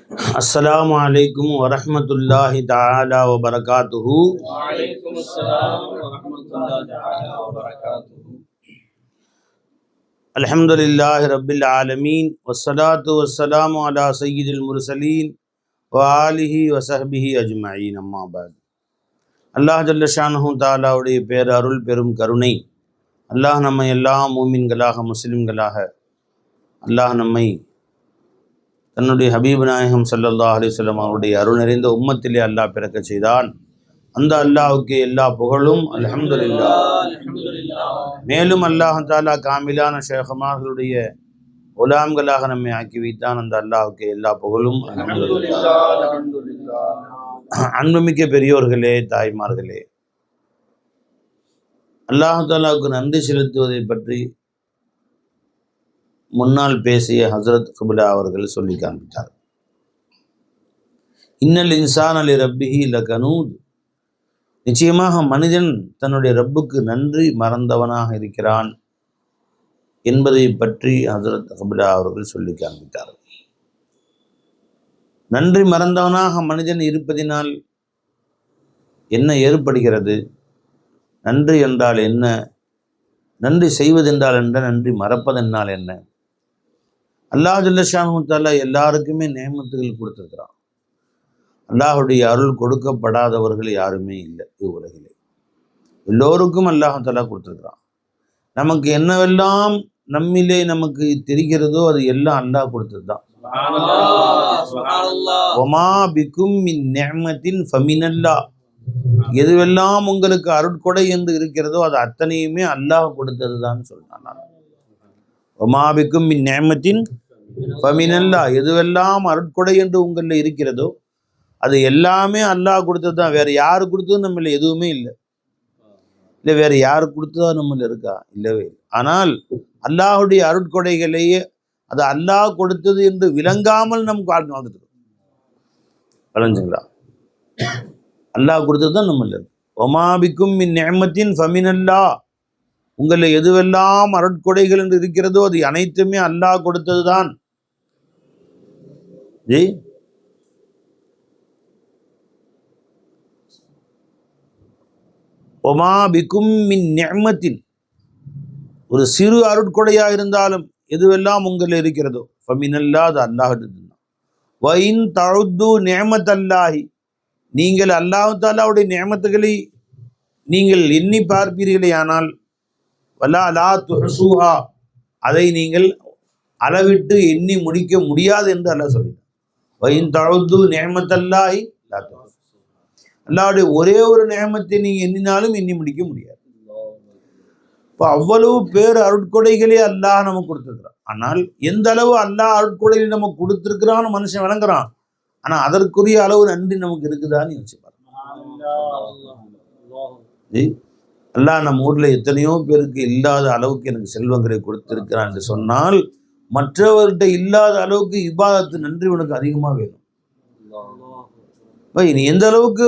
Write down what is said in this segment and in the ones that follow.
अस्सलामु अलैकुम वरहमतुल्लाहि तआला व बरकातुहू। वालेकुम अस्सलाम वरहमतुल्लाहि तआला व बरकातुहू। अल्हम्दुलिल्लाहि रब्बिल आलमीन वस्सलातु वस्सलामु अला सय्यिदिल मुरसलीन व आलिहि व सहबिहि अजमईन अम्मा बाद। அல்லாஹ் ஜல்ல ஷானஹு தஆலாவுடைய பேர் அருள் பெரும் கருணை, அல்லாஹ் நம்மை எல்லா மூமின்களாக முஸ்லிம்களாக அல்லாஹ் நம்மை தன்னுடைய ஹபீப் நாயகம் ஸல்லல்லாஹு அலைஹி வஸல்லம் அவருடைய அருள் நிறைந்த உம்மத்திலே அல்லாஹ் பிறக்க செய்தான். அந்த அல்லாஹ்வுக்கு எல்லா புகழும் அல்ஹம்துலில்லாஹ். மேலும் அல்லாஹ் தஆலா காமிலான ஷேഖமார்களுடைய குலாம்களாக நம்மை ஆக்கி வைத்தான். அந்த அல்லாஹ்வுக்கு எல்லா புகழும் அல்ஹம்துலில்லாஹ். அன்புமிக்க பெரியோர்களே, தாய்மார்களே, அல்லாஹ் தஆலாவுக்கு நன்றி செலுத்துவதை பற்றி முன்னால் பேசிய ஹசரத் குபுலா அவர்கள் சொல்லி காண்பித்தார். இன்னல் இன்சான் அலி ரப்பிஹி லகனூத், நிச்சயமாக மனிதன் தன்னுடைய ரப்புக்கு நன்றி மறந்தவனாக இருக்கிறான் என்பதை பற்றி ஹசரத் குபுலா அவர்கள் சொல்லி காண்பித்தார். நன்றி மறந்தவனாக மனிதன் இருப்பதினால் என்ன ஏற்படுகிறது? நன்றி என்றால் என்ன? நன்றி செய்வதென்றால் என்ன? நன்றி மறப்பதென்றால் என்ன? அல்லாஹ் ஜல்ல ஷானஹு தஆலா எல்லாருக்குமே நேமத்துகள் கொடுத்துருக்கிறான். அல்லாஹுடைய அருள் கொடுக்கப்படாதவர்கள் யாருமே இல்லை இவ்வுலகிலே. எல்லோருக்கும் அல்லாஹ் தஆலா கொடுத்துருக்கிறான். நமக்கு என்னவெல்லாம் நம்மிலே நமக்கு தெரிகிறதோ அது எல்லாம் அல்லாஹ் கொடுத்தது தான். ஒமா பிக்கும் மின் நிஅமத்தின் ஃபமினல்லாஹ், எதுவெல்லாம் உங்களுக்கு அருட்கொடை என்று இருக்கிறதோ அது அத்தனையுமே அல்லாஹ் கொடுத்தது தான் சொல்றான். ஒமா பிக்கும் மின் நிஅமத்தின் ஃபமினல்லாஹ், எதுவெல்லாம் அருட்கொடை என்று உங்களில் இருக்கிறதோ அது எல்லாமே அல்லாஹ் கொடுத்தது தான். வேற யாரு கொடுத்ததும் நம்மள எதுவுமே இல்லை. இல்லை வேற யாரு கொடுத்ததா நம்மள இருக்கா? இல்லவே இல்லை. ஆனால் அல்லாஹுடைய அருட்கொடைகளையே அது அல்லாஹ் கொடுத்தது என்று விளங்காமல் நமக்கு வாழ்ந்து வந்துட்டு வளைஞ்சுங்களா? அல்லாஹ் கொடுத்தது தான் நம்மள இருக்கு. ஒமாபிக்கும் மின் நிஅமத்தின் ஃபமினல்லாஹ், உங்களில் எதுவெல்லாம் அருட்கொடைகள் என்று இருக்கிறதோ அது அனைத்துமே அல்லாஹ் கொடுத்தது தான். ஜி ஒமா பிக்கும் மின் நிஅமத்தின், ஒரு சிறு அருட்கொடையாக இருந்தாலும் எதுவெல்லாம் உங்களில் இருக்கிறதோ ஃபமினல்லாஹ், அது அல்லாஹ். வஇன் தஉது நிஅமத்தல்லாஹி, நீங்கள் அல்லாஹ் தஆலாவுடைய நிஅமத்துகளை நீங்கள் எண்ணி பார்ப்பீர்களே ஆனால் வலா லா துஹ்ஸூஹா, அதை நீங்கள் அளவிட்டு எண்ணி முடிக்க முடியாது என்று அல்லாஹ் சொல்கிறார். வஇன் தஉது நிஅமத்தல்லாஹி லா துஹ்ஸூஹா, அல்லாஹ்வுடைய ஒரே ஒரு நிஅமத்தை நீங்கள் எண்ணினாலும் எண்ணி முடிக்க முடியாது. இப்போ அவ்வளவு பேர் அருட்கொடைகளே அல்லாஹ் நமக்கு கொடுத்துருக்கிறான். ஆனால் எந்த அளவு அல்லாஹ் அருட்கொடைகள் நமக்கு கொடுத்துருக்கிறான்னு மனுஷன் விளங்குறான். ஆனால் அதற்குரிய அளவு நன்றி நமக்கு இருக்குதான்னு யோசிப்பார். அல்லாஹ் நம்ம ஊரில் எத்தனையோ பேருக்கு இல்லாத அளவுக்கு எனக்கு செல்வங்களை கொடுத்துருக்கிறான் என்று சொன்னால் மற்றவர்கிட்ட இல்லாத அளவுக்கு இபாதத்து நன்றி உனக்கு அதிகமாக வேணும். நீ எந்த அளவுக்கு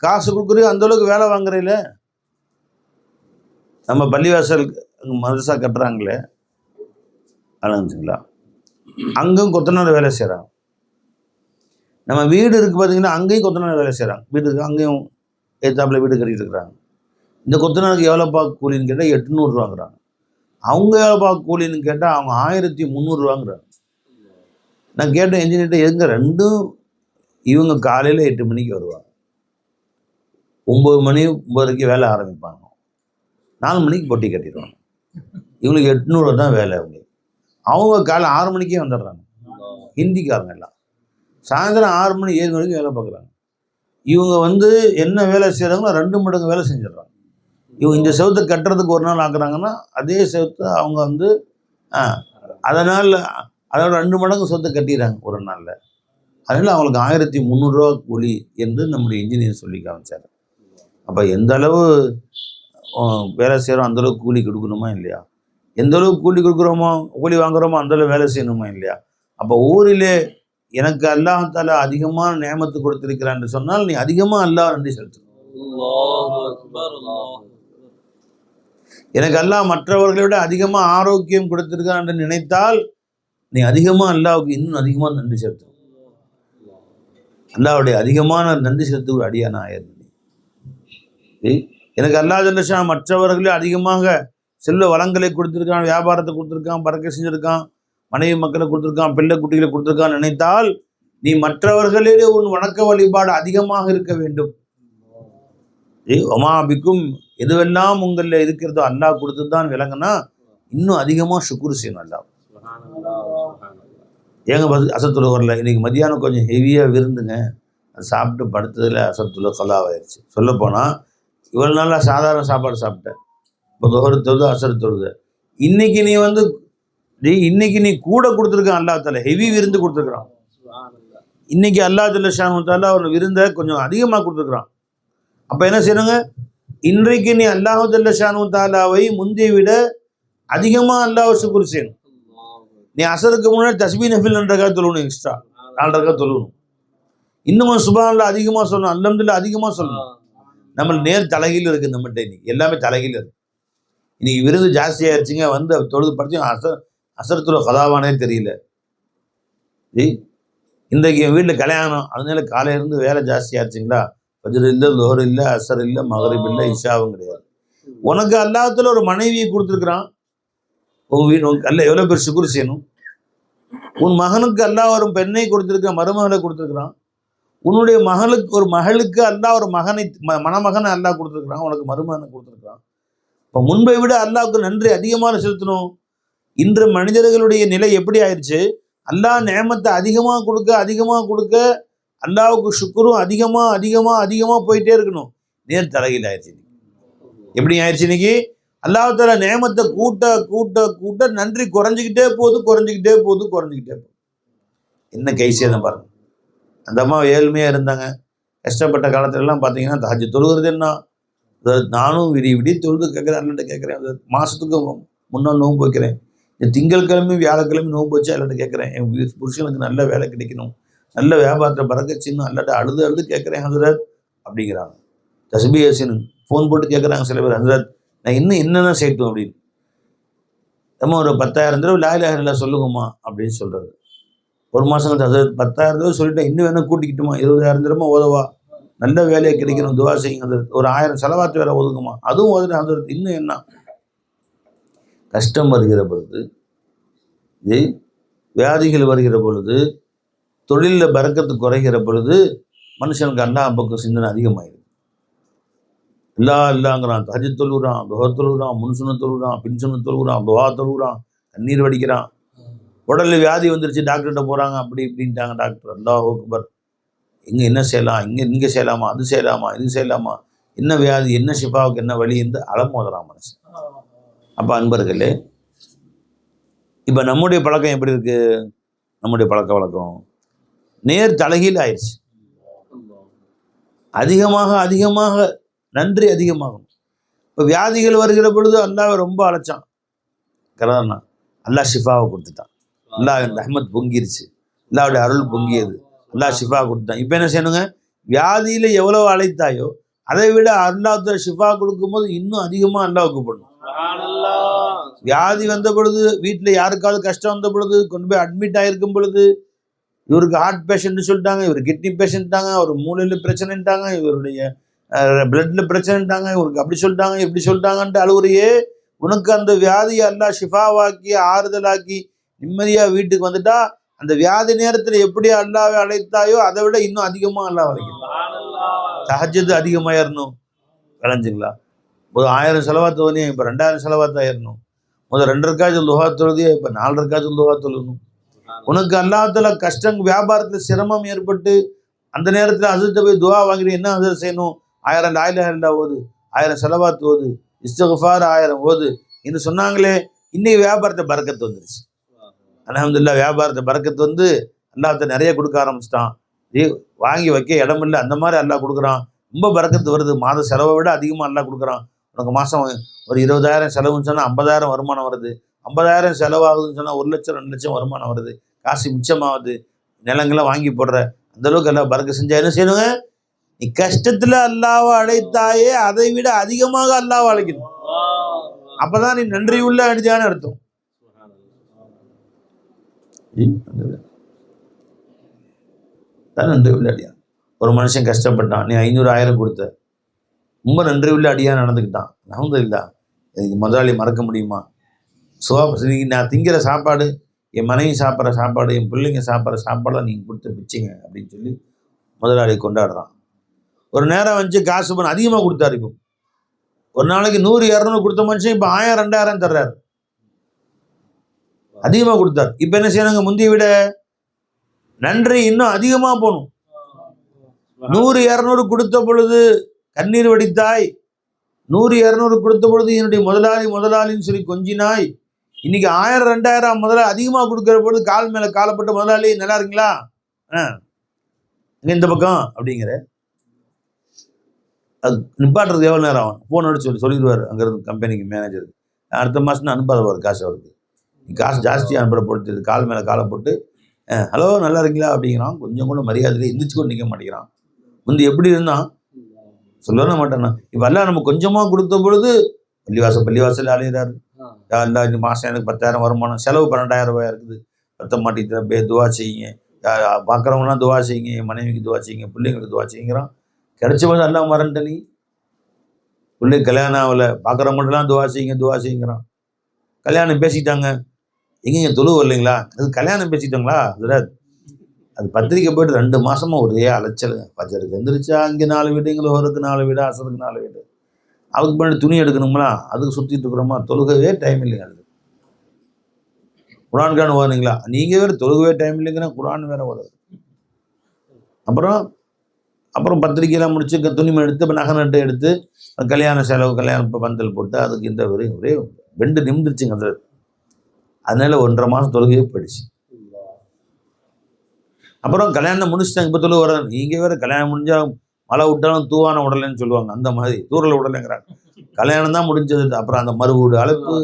காசு கொடுக்குறியோ அந்த அளவுக்கு வேலை வாங்குறீல. நம்ம பள்ளிவாசல் மதரசா கட்டுறாங்களே அழகுங்களா, அங்கும் கொத்தனார் வேலை செய்கிறாங்க. நம்ம வீடு இருக்குது பார்த்தீங்கன்னா, அங்கேயும் கொத்தனார் வேலை செய்கிறாங்க. வீட்டுக்கு அங்கேயும் ஏத்தாப்பில் வீடு கட்டிகிட்டு இருக்கிறாங்க. இந்த கொத்தனாருக்கு எவ்வளோப்பா கூலின்னு கேட்டால் 800 வாங்குறாங்க. அவங்க எவ்வளோப்பா கூலின்னு கேட்டால் அவங்க 1300 வாங்குறாங்க. நான் கேட்டேன் என்ஜினியர்கிட்ட, எதுங்க ரெண்டும்? இவங்க காலையில் 8 மணிக்கு வருவாங்க, 9 மணி 9:30 வேலை ஆரம்பிப்பாங்க, 4 மணிக்கு பொட்டி கட்டிடுவாங்க. இவங்களுக்கு 800 தான் வேலை. அவங்க காலை 6 மணிக்கே வந்துடுறாங்க. ஹிந்திக்காரங்க எல்லாம் சாயந்தரம் 6 மணி 7 மணிக்கு வேலை பார்க்குறாங்க. இவங்க என்ன வேலை செய்கிறாங்களோ 2 மடங்கு வேலை செஞ்சிடறாங்க. இவங்க இந்த செவத்தை கட்டுறதுக்கு ஒரு நாள் ஆக்குறாங்கன்னா அதே செவத்தை அவங்க அதனால் அதோட 2 மடங்கு சொத்தை கட்டிடுறாங்க ஒரு நாளில். அதனால் அவங்களுக்கு 1300 ரூபா கூலி என்று நம்முடைய இன்ஜினியர் சொல்லி காமிச்சார். அப்போ எந்த அளவு வேலை செய்கிறோம் அந்தளவுக்கு கூலி கொடுக்கணுமா இல்லையா? எந்த அளவுக்கு கூலி கொடுக்குறோமோ, கூலி வாங்குறோமோ அந்தளவு வேலை செய்யணுமா இல்லையா? அப்போ ஊரிலே எனக்கு அல்லாஹ் தஆலா அதிகமான நியமத்து கொடுத்திருக்கிறான் என்று சொன்னால் நீ அதிகமாக அல்லாஹ் நன்றி செலுத்தணும். எனக்கு அல்லாஹ் மற்றவர்களை விட அதிகமாக ஆரோக்கியம் கொடுத்திருக்கான் என்று நினைத்தால் நீ அதிகமாக அல்லாஹ்வுக்கு இன்னும் அதிகமாக நன்றி செலுத்தணும். அல்லாஹ்வுடைய அதிகமான நன்றி செலுத்த ஒரு அடியான ஆயிருந்தேன். எனக்கு அல்லாஹ் ஜல்ல ஷான் மற்றவர்களே அதிகமாக செல்வ வளங்களை கொடுத்துருக்கான், வியாபாரத்தை கொடுத்துருக்கான், பறக்க செஞ்சுருக்கான், மனைவி மக்களை கொடுத்துருக்கான், பிள்ளை குட்டிகளை கொடுத்துருக்கான்னு நினைத்தால் நீ மற்றவர்களிலே உன் வணக்க வழிபாடு அதிகமாக இருக்க வேண்டும். ஒமாபிக்கும் எதுவெல்லாம் உங்களில் இருக்கிறதோ அல்லாஹ் கொடுத்து தான் விளங்குனா இன்னும் அதிகமாக ஷுக்குர் செய்யணும் அல்லாஹ். ஏங்க அசத்துல வரல, இன்னைக்கு மதியானம் கொஞ்சம் ஹெவியாக விருந்துங்க, அது சாப்பிட்டு படுத்ததில் அசத்துல கலாவாயிருச்சு. சொல்லப்போனால் இவ்வளோ நாளாக சாதாரண சாப்பாடு சாப்பிட்டேன், இப்போ தொகரு தொழுது அசர் தொழுது. இன்னைக்கு நீ கூட கொடுத்துருக்கான் அல்லாஹ் தால, ஹெவி விருந்து கொடுத்துருக்குறான். இன்னைக்கு அல்லாஹ் ஜல்ல ஷானு தாலா ஒரு விருந்தை கொஞ்சம் அதிகமாக கொடுத்துருக்குறான். அப்போ என்ன செய்யணுங்க, இன்றைக்கு நீ அல்லாஹ் ஜல்ல ஷானு தாலாவை முந்தைய விட அதிகமாக அல்லாஹ் ஷுக்ர் செய்யணும். நீ அசருக்கு முன்னாடி தஸ்பீ நஃபில் 2 ரக்காத் தொழுவணும், எக்ஸ்ட்ரா 4 ரக்காத் தொழுவணும். இன்னும் சுப்ஹானல்லாஹ் அதிகமாக சொல்லணும், அல்ஹம்துலில்லாஹ் அதிகமாக சொல்லணும். நம்ம நேர் தலைகீழ் இருக்குது, நம்மகிட்ட இன்னைக்கு எல்லாமே தலைகீழ் இருக்குது. இன்னைக்கு விருது ஜாஸ்தியாகிடுச்சிங்க, வந்து தொழுது படிச்சு அசரத்துல கதாவானே தெரியல. இன்றைக்கு என் வீட்டில் கல்யாணம், அதனால காலையிலேருந்து வேலை ஜாஸ்தியாகிடுச்சிங்களா, ஃபஜ்ர் இல்லை, லுஹர் இல்லை, அசர் இல்லை, மகரிப் இல்லை, இஷாவும் கிடையாது. உனக்கு அல்லாஹ்வுத்தாலா ஒரு மனைவியை கொடுத்துருக்குறான், உன் வீடு அல்ல எவ்வளோ பேர் ஷுக்ர் செய்யணும். உன் மகனுக்கு அல்லாஹ் ஒரு பெண்ணை கொடுத்துருக்கான், மருமகளை கொடுத்துருக்குறான். உன்னுடைய மகளுக்கு அல்லாஹ் ஒரு மணமகனை அல்லாஹ் கொடுத்துருக்குறான், உனக்கு மருமகனை கொடுத்துருக்குறான். இப்போ முன்பை விட அல்லாஹ்வுக்கு நன்றி அதிகமாக செலுத்தணும். இன்று மனிதர்களுடைய நிலை எப்படி ஆயிடுச்சு, அல்லாஹ் நேமத்தை அதிகமாக கொடுக்க அல்லாஹ்வுக்கு ஷுக்ரும் அதிகமாக போயிட்டே இருக்கணும். நேர் தலையில் ஆயிடுச்சு. எப்படி ஆயிடுச்சு இன்னைக்கு, அல்லாஹ் தஆலா நேமத்தை கூட்ட நன்றி குறைஞ்சிக்கிட்டே போகுது. என்ன கைசேதம் பாருங்க. அந்த அம்மா ஏழ்மையாக இருந்தாங்க, கஷ்டப்பட்ட காலத்துலலாம் பார்த்தீங்கன்னா தஹஜ்ஜுத் தொழுகிறது என்ன, நானும் விடி தொழுது கேட்குறேன், அல்லாட்ட கேட்குறேன். மாதத்துக்கு முன்னாள் நோன்பு வைக்கிறேன், இந்த திங்கட்கிழமை வியாழக்கிழமை நோன்பு வச்சு அல்லாட்ட கேட்குறேன், என் புருஷனுக்கு நல்ல வேலை கிடைக்கணும், நல்ல வியாபாரத்தை பறக்கச்சின்னு அல்லாட்ட அழுது கேட்குறேன் ஹசரத் அப்படிங்கிறாங்க. தஸ்பீ யாசின் ஃபோன் போட்டு கேட்குறாங்க சில பேர், ஹசரத் நான் இன்னும் என்னென்ன செய்யட்டும் அப்படின்னு. நம்ம ஒரு 10,000 தடவை லா இலாஹா இல்லல்லாஹ் சொல்லுங்கம்மா அப்படின்னு சொல்கிறது. ஒரு மாதம் ஹசரத் 10,000 தடவை சொல்லிட்டேன், இன்னும் வேணும் கூட்டிக்கிட்டுமா, 20,000 தடவை ஓதவா, நல்ல வேலையை கிடைக்கணும், துவா செய்யுங்க ஹசரத், ஒரு 1000 செலவாத்து வேற ஒதுக்குமா, அதுவும் ஓதுறேன் ஹசரத். இன்னும் என்ன, கஷ்டம் வருகிற பொழுது, வியாதிகள் வருகிற பொழுது, தொழிலில் பறக்கத்து குறைகிற பொழுது மனுஷனுக்கு அல்லாஹ் பக்கம் சிந்தனை அதிகமாகிடுது. இல்லாங்கிறான், தஹஜ்ஜுத் தொழுகிறான், துஹர் தொழுகிறான், முன்சுன தொழுகிறான், பின்சுன தொழுகிறான், துவா தொழுகிறான், கண்ணீர் வடிக்கிறான். உடலில் வியாதி வந்துருச்சு, டாக்டர்கிட்ட போகிறாங்க, அப்படி இப்படின்ட்டாங்க டாக்டர். அல்லாஹ் அக்பர், என்ன செய்யலாம், இங்கே செய்யலாமா, அது செய்யலாமா, இது செய்யலாமா, என்ன வியாதி, என்ன ஷிஃபாவுக்கு என்ன வழி என்று அலமோதலாம் மனசு. அப்போ அன்பர்களே, இப்போ நம்முடைய பழக்கம் எப்படி இருக்குது, நம்முடைய பழக்க வழக்கம் நேர் தலைகீழ் ஆயிடுச்சு. அதிகமாக நன்றி அதிகமாகும். இப்போ வியாதிகள் வருகிற பொழுது அல்லாஹ் ரொம்ப அழைச்சான், கரண்ணா அல்லாஹ் ஷிஃபாவை கொடுத்துட்டான், அல்லாஹ் ரஹ்மத் பொங்கிருச்சு, அல்லாஹ்வுடைய அருள் பொங்கியது, அல்லாஹ் ஷிஃபா கொடுத்துட்டான். இப்போ என்ன செய்யணுங்க, வியாதியில் எவ்வளோ அழைத்தாயோ அதை விட அல்லாஹ் ஷிஃபா கொடுக்கும்போது இன்னும் அதிகமாக அல்லாஹ்வுக்கு பண்ணணும். வியாதி வந்த பொழுது, வீட்டில் யாருக்காவது கஷ்டம் வந்த பொழுது, கொண்டு போய் அட்மிட் ஆகிருக்கும் பொழுது, இவருக்கு ஹார்ட் பேஷண்ட்னு சொல்லிட்டாங்க, இவர் கிட்னி பேஷண்ட்டாங்க, அவர் மூளையில் பிரச்சனைட்டாங்க, இவருடைய பிளட்டில் பிரச்சனைட்டாங்க, இவருக்கு அப்படி சொல்லிட்டாங்க இப்படி சொல்லிட்டாங்கன்ட்டு அழுகுறையே. உனக்கு அந்த வியாதியை அல்லாஹ் ஷிஃபாவாக்கி ஆறுதலாக்கி நிம்மதியாக வீட்டுக்கு வந்துட்டா, அந்த வியாதி நேரத்தில் எப்படி அல்லாஹ்வை அழைத்தாயோ அதை விட இன்னும் அதிகமாக அல்லாஹ் அழைக்கணும். தஹஜ்ஜுத் அதிகமாக ஏறணும், விளைஞ்சுங்களா. ஒரு 1000 செலவாத்து ஓதியா, இப்போ 2000 செலவாத்து ஆயிடணும். முதல் 2 ரக்காத் துஹா தொழுதியா, இப்போ 4 ரக்காத் துஹா தொழுணும். உனக்கு அல்லாஹ் தஆலா கஷ்டம், வியாபாரத்தில் சிரமம் ஏற்பட்டு அந்த நேரத்தில் ஹசரத்தை போய் துவா வாங்கிட்டு என்ன ஹசரத் செய்யணும், 1000 லா இலாஹா இல்லல்லாஹ் ஓது, 1000 செலவாத்து ஓது, இஸ்திக்ஃபார் 1000 ஓது என்று சொன்னாங்களே. இன்னைக்கு வியாபாரத்தை பறக்கத்து வந்துருச்சு, அல்ஹம்துலில்லாஹ். வியாபாரத்தை பறக்கத்து வந்து அல்லாஹ் நிறைய கொடுக்க ஆரம்பிச்சிட்டான். வாங்கி வைக்க இடமில்லை, அந்த மாதிரி அல்லாஹ் கொடுக்குறான். ரொம்ப பறக்கத்து வருது, மாத செலவை விட அதிகமாக அல்லாஹ் கொடுக்குறான். உனக்கு மாதம் ஒரு 20,000 செலவுன்னு சொன்னால் 50,000 வருமானம் வருது, 50,000 செலவாகுதுன்னு சொன்னால் 1 லட்சம் 2 லட்சம் வருமானம் வருது, காசு மிச்சமாகுது, நிலங்கள்லாம் வாங்கி போடுற. அந்தளவுக்கு எல்லாம் பறக்க செஞ்சா என்ன செய்யணுங்க, நீ கஷ்டத்தில் அல்லாஹ்வை அழைத்தாயே அதை விட அதிகமாக அல்லாஹ்வை அழைக்கணும். அப்போதான் நீ நன்றி உள்ள அடிதான்னு அர்த்தம். நன்றி உள்ள அடியான். ஒரு மனுஷன் கஷ்டப்பட்டான், நீ 500 1000 கொடுத்த, ரொம்ப நன்றி உள்ள அடியாக நடந்துக்கிட்டான். அல்ஹம்துலில்லா. இதுக்கு முதலாளி மறக்க முடியுமா? நான் திங்கிற சாப்பாடு, என் மனைவி சாப்பிட்ற சாப்பாடு, என் பிள்ளைங்க சாப்பிட்ற சாப்பாடெல்லாம் நீங்கள் கொடுத்த பிச்சைங்க அப்படின்னு சொல்லி முதலாளி கொண்டாடுறான். ஒரு நேரம் வந்து காசு பண்ண அதிகமாக கொடுத்தாரு. இப்போ ஒரு நாளைக்கு 100 200 கொடுத்த மனுஷன் இப்போ 1000 2000 தர்றாரு. அதிகமாக கொடுத்தாரு. இப்போ என்ன செய்யணுங்க? முந்தைய விட நன்றி இன்னும் அதிகமாக போகணும். 100 200 கொடுத்த பொழுது கண்ணீர் வடித்தாய், 100 200 கொடுத்த பொழுது என்னுடைய முதலாளின்னு சொல்லி கொஞ்சினாய். இன்னைக்கு 1000 2000 முதலாளி அதிகமாக கொடுக்குற பொழுது கால் மேலே காலப்பட்ட முதலாளி நல்லா இருக்குங்களா, இந்த பக்கம் அப்படிங்கிற அது நிப்பாட்டுறதுக்கு எவ்வளோ நேரம் ஆகும்? ஃபோன் அடிச்சு சொல்லிடுவார் அங்கேருந்து கம்பெனிக்கு மேனேஜருக்கு, அடுத்த மாதம் அனுப்பாதவார் காசு அவருக்கு. காசு ஜாஸ்தியாக அனுப்புகிற பொறுத்து கால் மேலே காலை போட்டு ஹலோ நல்லா இருக்கீங்களா அப்படிங்கிறான். கொஞ்சம் கூட மரியாதையில் எந்திரிச்சு கூட நிற்க மாட்டேங்கிறான். முந்தி எப்படி இருந்தான் சொல்லவே மாட்டேன்னா. இப்போ எல்லாம் நம்ம கொஞ்சமாக கொடுத்த பொழுது பள்ளிவாசல் அலையிறாரு. எல்லாம் இந்த மாதம் எனக்கு 10,000 வருமானம், செலவு 12,000 ரூபாய் இருக்குது, பத்த மாட்டேங்குது, துவா செய்யுங்க, பார்க்குறவங்களாம் துவா செய்யுங்க, என் மனைவிக்கு துவா செய்யுங்க, பிள்ளைங்களுக்கு துவா செய்யுங்கிறான். கிடைச்ச போது எல்லாம் மறந்துட்ட நீ. பிள்ளை கல்யாணம் ஆகலை, பார்க்குறவங்கள்ட்டலாம் துவா செய்யுங்கிறான். கல்யாணம் பேசிட்டாங்க, எங்கேங்க தொழுவு இல்லைங்களா? அது கல்யாணம் பேசிட்டாங்களா? அது பத்திரிக்கை போய்ட்டு 2 மாதமாக ஒரே அலைச்சல். பஜருக்கு எந்திரிச்சா அங்கே 4 வீடு, எங்களை ஒருக்கு 4 வீடு, அசருக்கு 4 வீடு, அதுக்கு பின்னாடி துணி எடுக்கணுங்களா, அதுக்கு சுற்றிட்டு இருக்கிறோமா, தொழுகவே டைம் இல்லைங்க. அது குரான்கான ஓதுனீங்களா, நீங்கள் வேறு தொழுகவே டைம் இல்லைங்கன்னா குரான் வேறு ஓதுறது. அப்புறம் பத்திரிக்கையெல்லாம் முடிச்சு துணிமை எடுத்து இப்போ நகை நட்டு எடுத்து கல்யாண செலவு, கல்யாணம் இப்போ பந்தல் போட்டு அதுக்கு இந்த ஒரே வெண்டு நிமிந்துருச்சுங்க. அது அதனால 1.5 மாதம் தொழுகையே போயிடுச்சு. அப்புறம் கல்யாணம் முடிச்சுட்டாங்க, இப்போ தொழுக வர. நீங்கள் வேறு கல்யாணம் முடிஞ்சால் மழை விட்டாலும் தூவான உடலைன்னு சொல்லுவாங்க, அந்த மாதிரி தூரல் உடலைங்கிறாங்க. கல்யாணம் தான் முடிஞ்சது. அப்புறம் அந்த மறுவீடு அழைப்பு,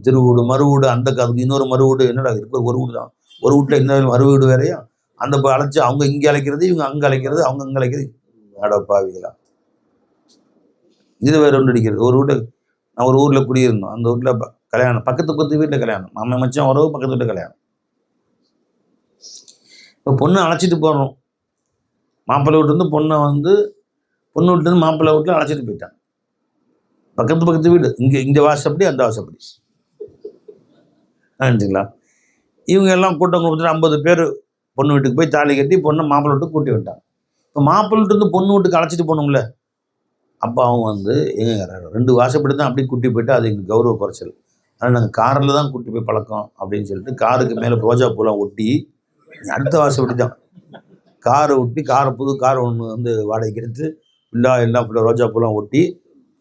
திருவூடு மறுவீடு, அந்த அதுக்கு இன்னொரு மறுவீடு, என்னடா இருக்கிற ஒரு வீடு தான், ஒரு வீட்டில் இன்னொரு மறுவீடு வேறையா, அந்த அழைச்சி அவங்க இங்கே அழைக்கிறது, இவங்க அங்கே அழைக்கிறது, அவங்க அங்கே அழைக்கிறது. அடப்பாவிகளா, இது வேறு ஒன்று அடிக்கிறது. ஒரு வீட்டை நான் ஒரு ஊரில் குடியிருந்தோம், அந்த வீட்டில் கல்யாணம், பக்கத்து வீட்டில் கல்யாணம், மாமா மச்சான் உறவு, பக்கத்து வீட்டில் கல்யாணம். இப்போ பொண்ணை அழைச்சிட்டு போகிறோம், மாப்பிள்ளை வீட்டிலேருந்து பொண்ணை வந்து பொண்ணு வீட்டிலேருந்து மாப்பிள்ளை வீட்டில் அழைச்சிட்டு போயிட்டாங்க. பக்கத்து வீடு, இந்த வாசப்படி அந்த வாசப்படி ஆச்சுங்களா. இவங்க எல்லாம் கூட்டம் கொடுத்துட்டு 50 பேர் பொண்ணு வீட்டுக்கு போய் தாலி கட்டி பொண்ணை மாப்பிள்ளை வீட்டுக்கு கூட்டி விட்டாங்க. இப்போ மாப்பிள்ளை வீட்டிலேருந்து பொண்ணு வீட்டுக்கு அழைச்சிட்டு போகணுங்கள. அப்போ அவங்க வந்து எங்க 2 வாசப்படி தான் அப்படி கூட்டி போயிட்டு அது எங்களுக்கு கௌரவ குறைச்சல், அதனால் நாங்கள் காரில் தான் கூட்டி போய் பழக்கம் அப்படின்னு சொல்லிட்டு காருக்கு மேலே ரோஜா பூலாம் ஒட்டி, அடுத்த வாசப்படி தான் காரை ஒட்டி, புது கார் ஒன்று வந்து வாடகைக்கு எடுத்து எல்லாம் ஃபுல்லாக ரோஜா பூலாம் ஒட்டி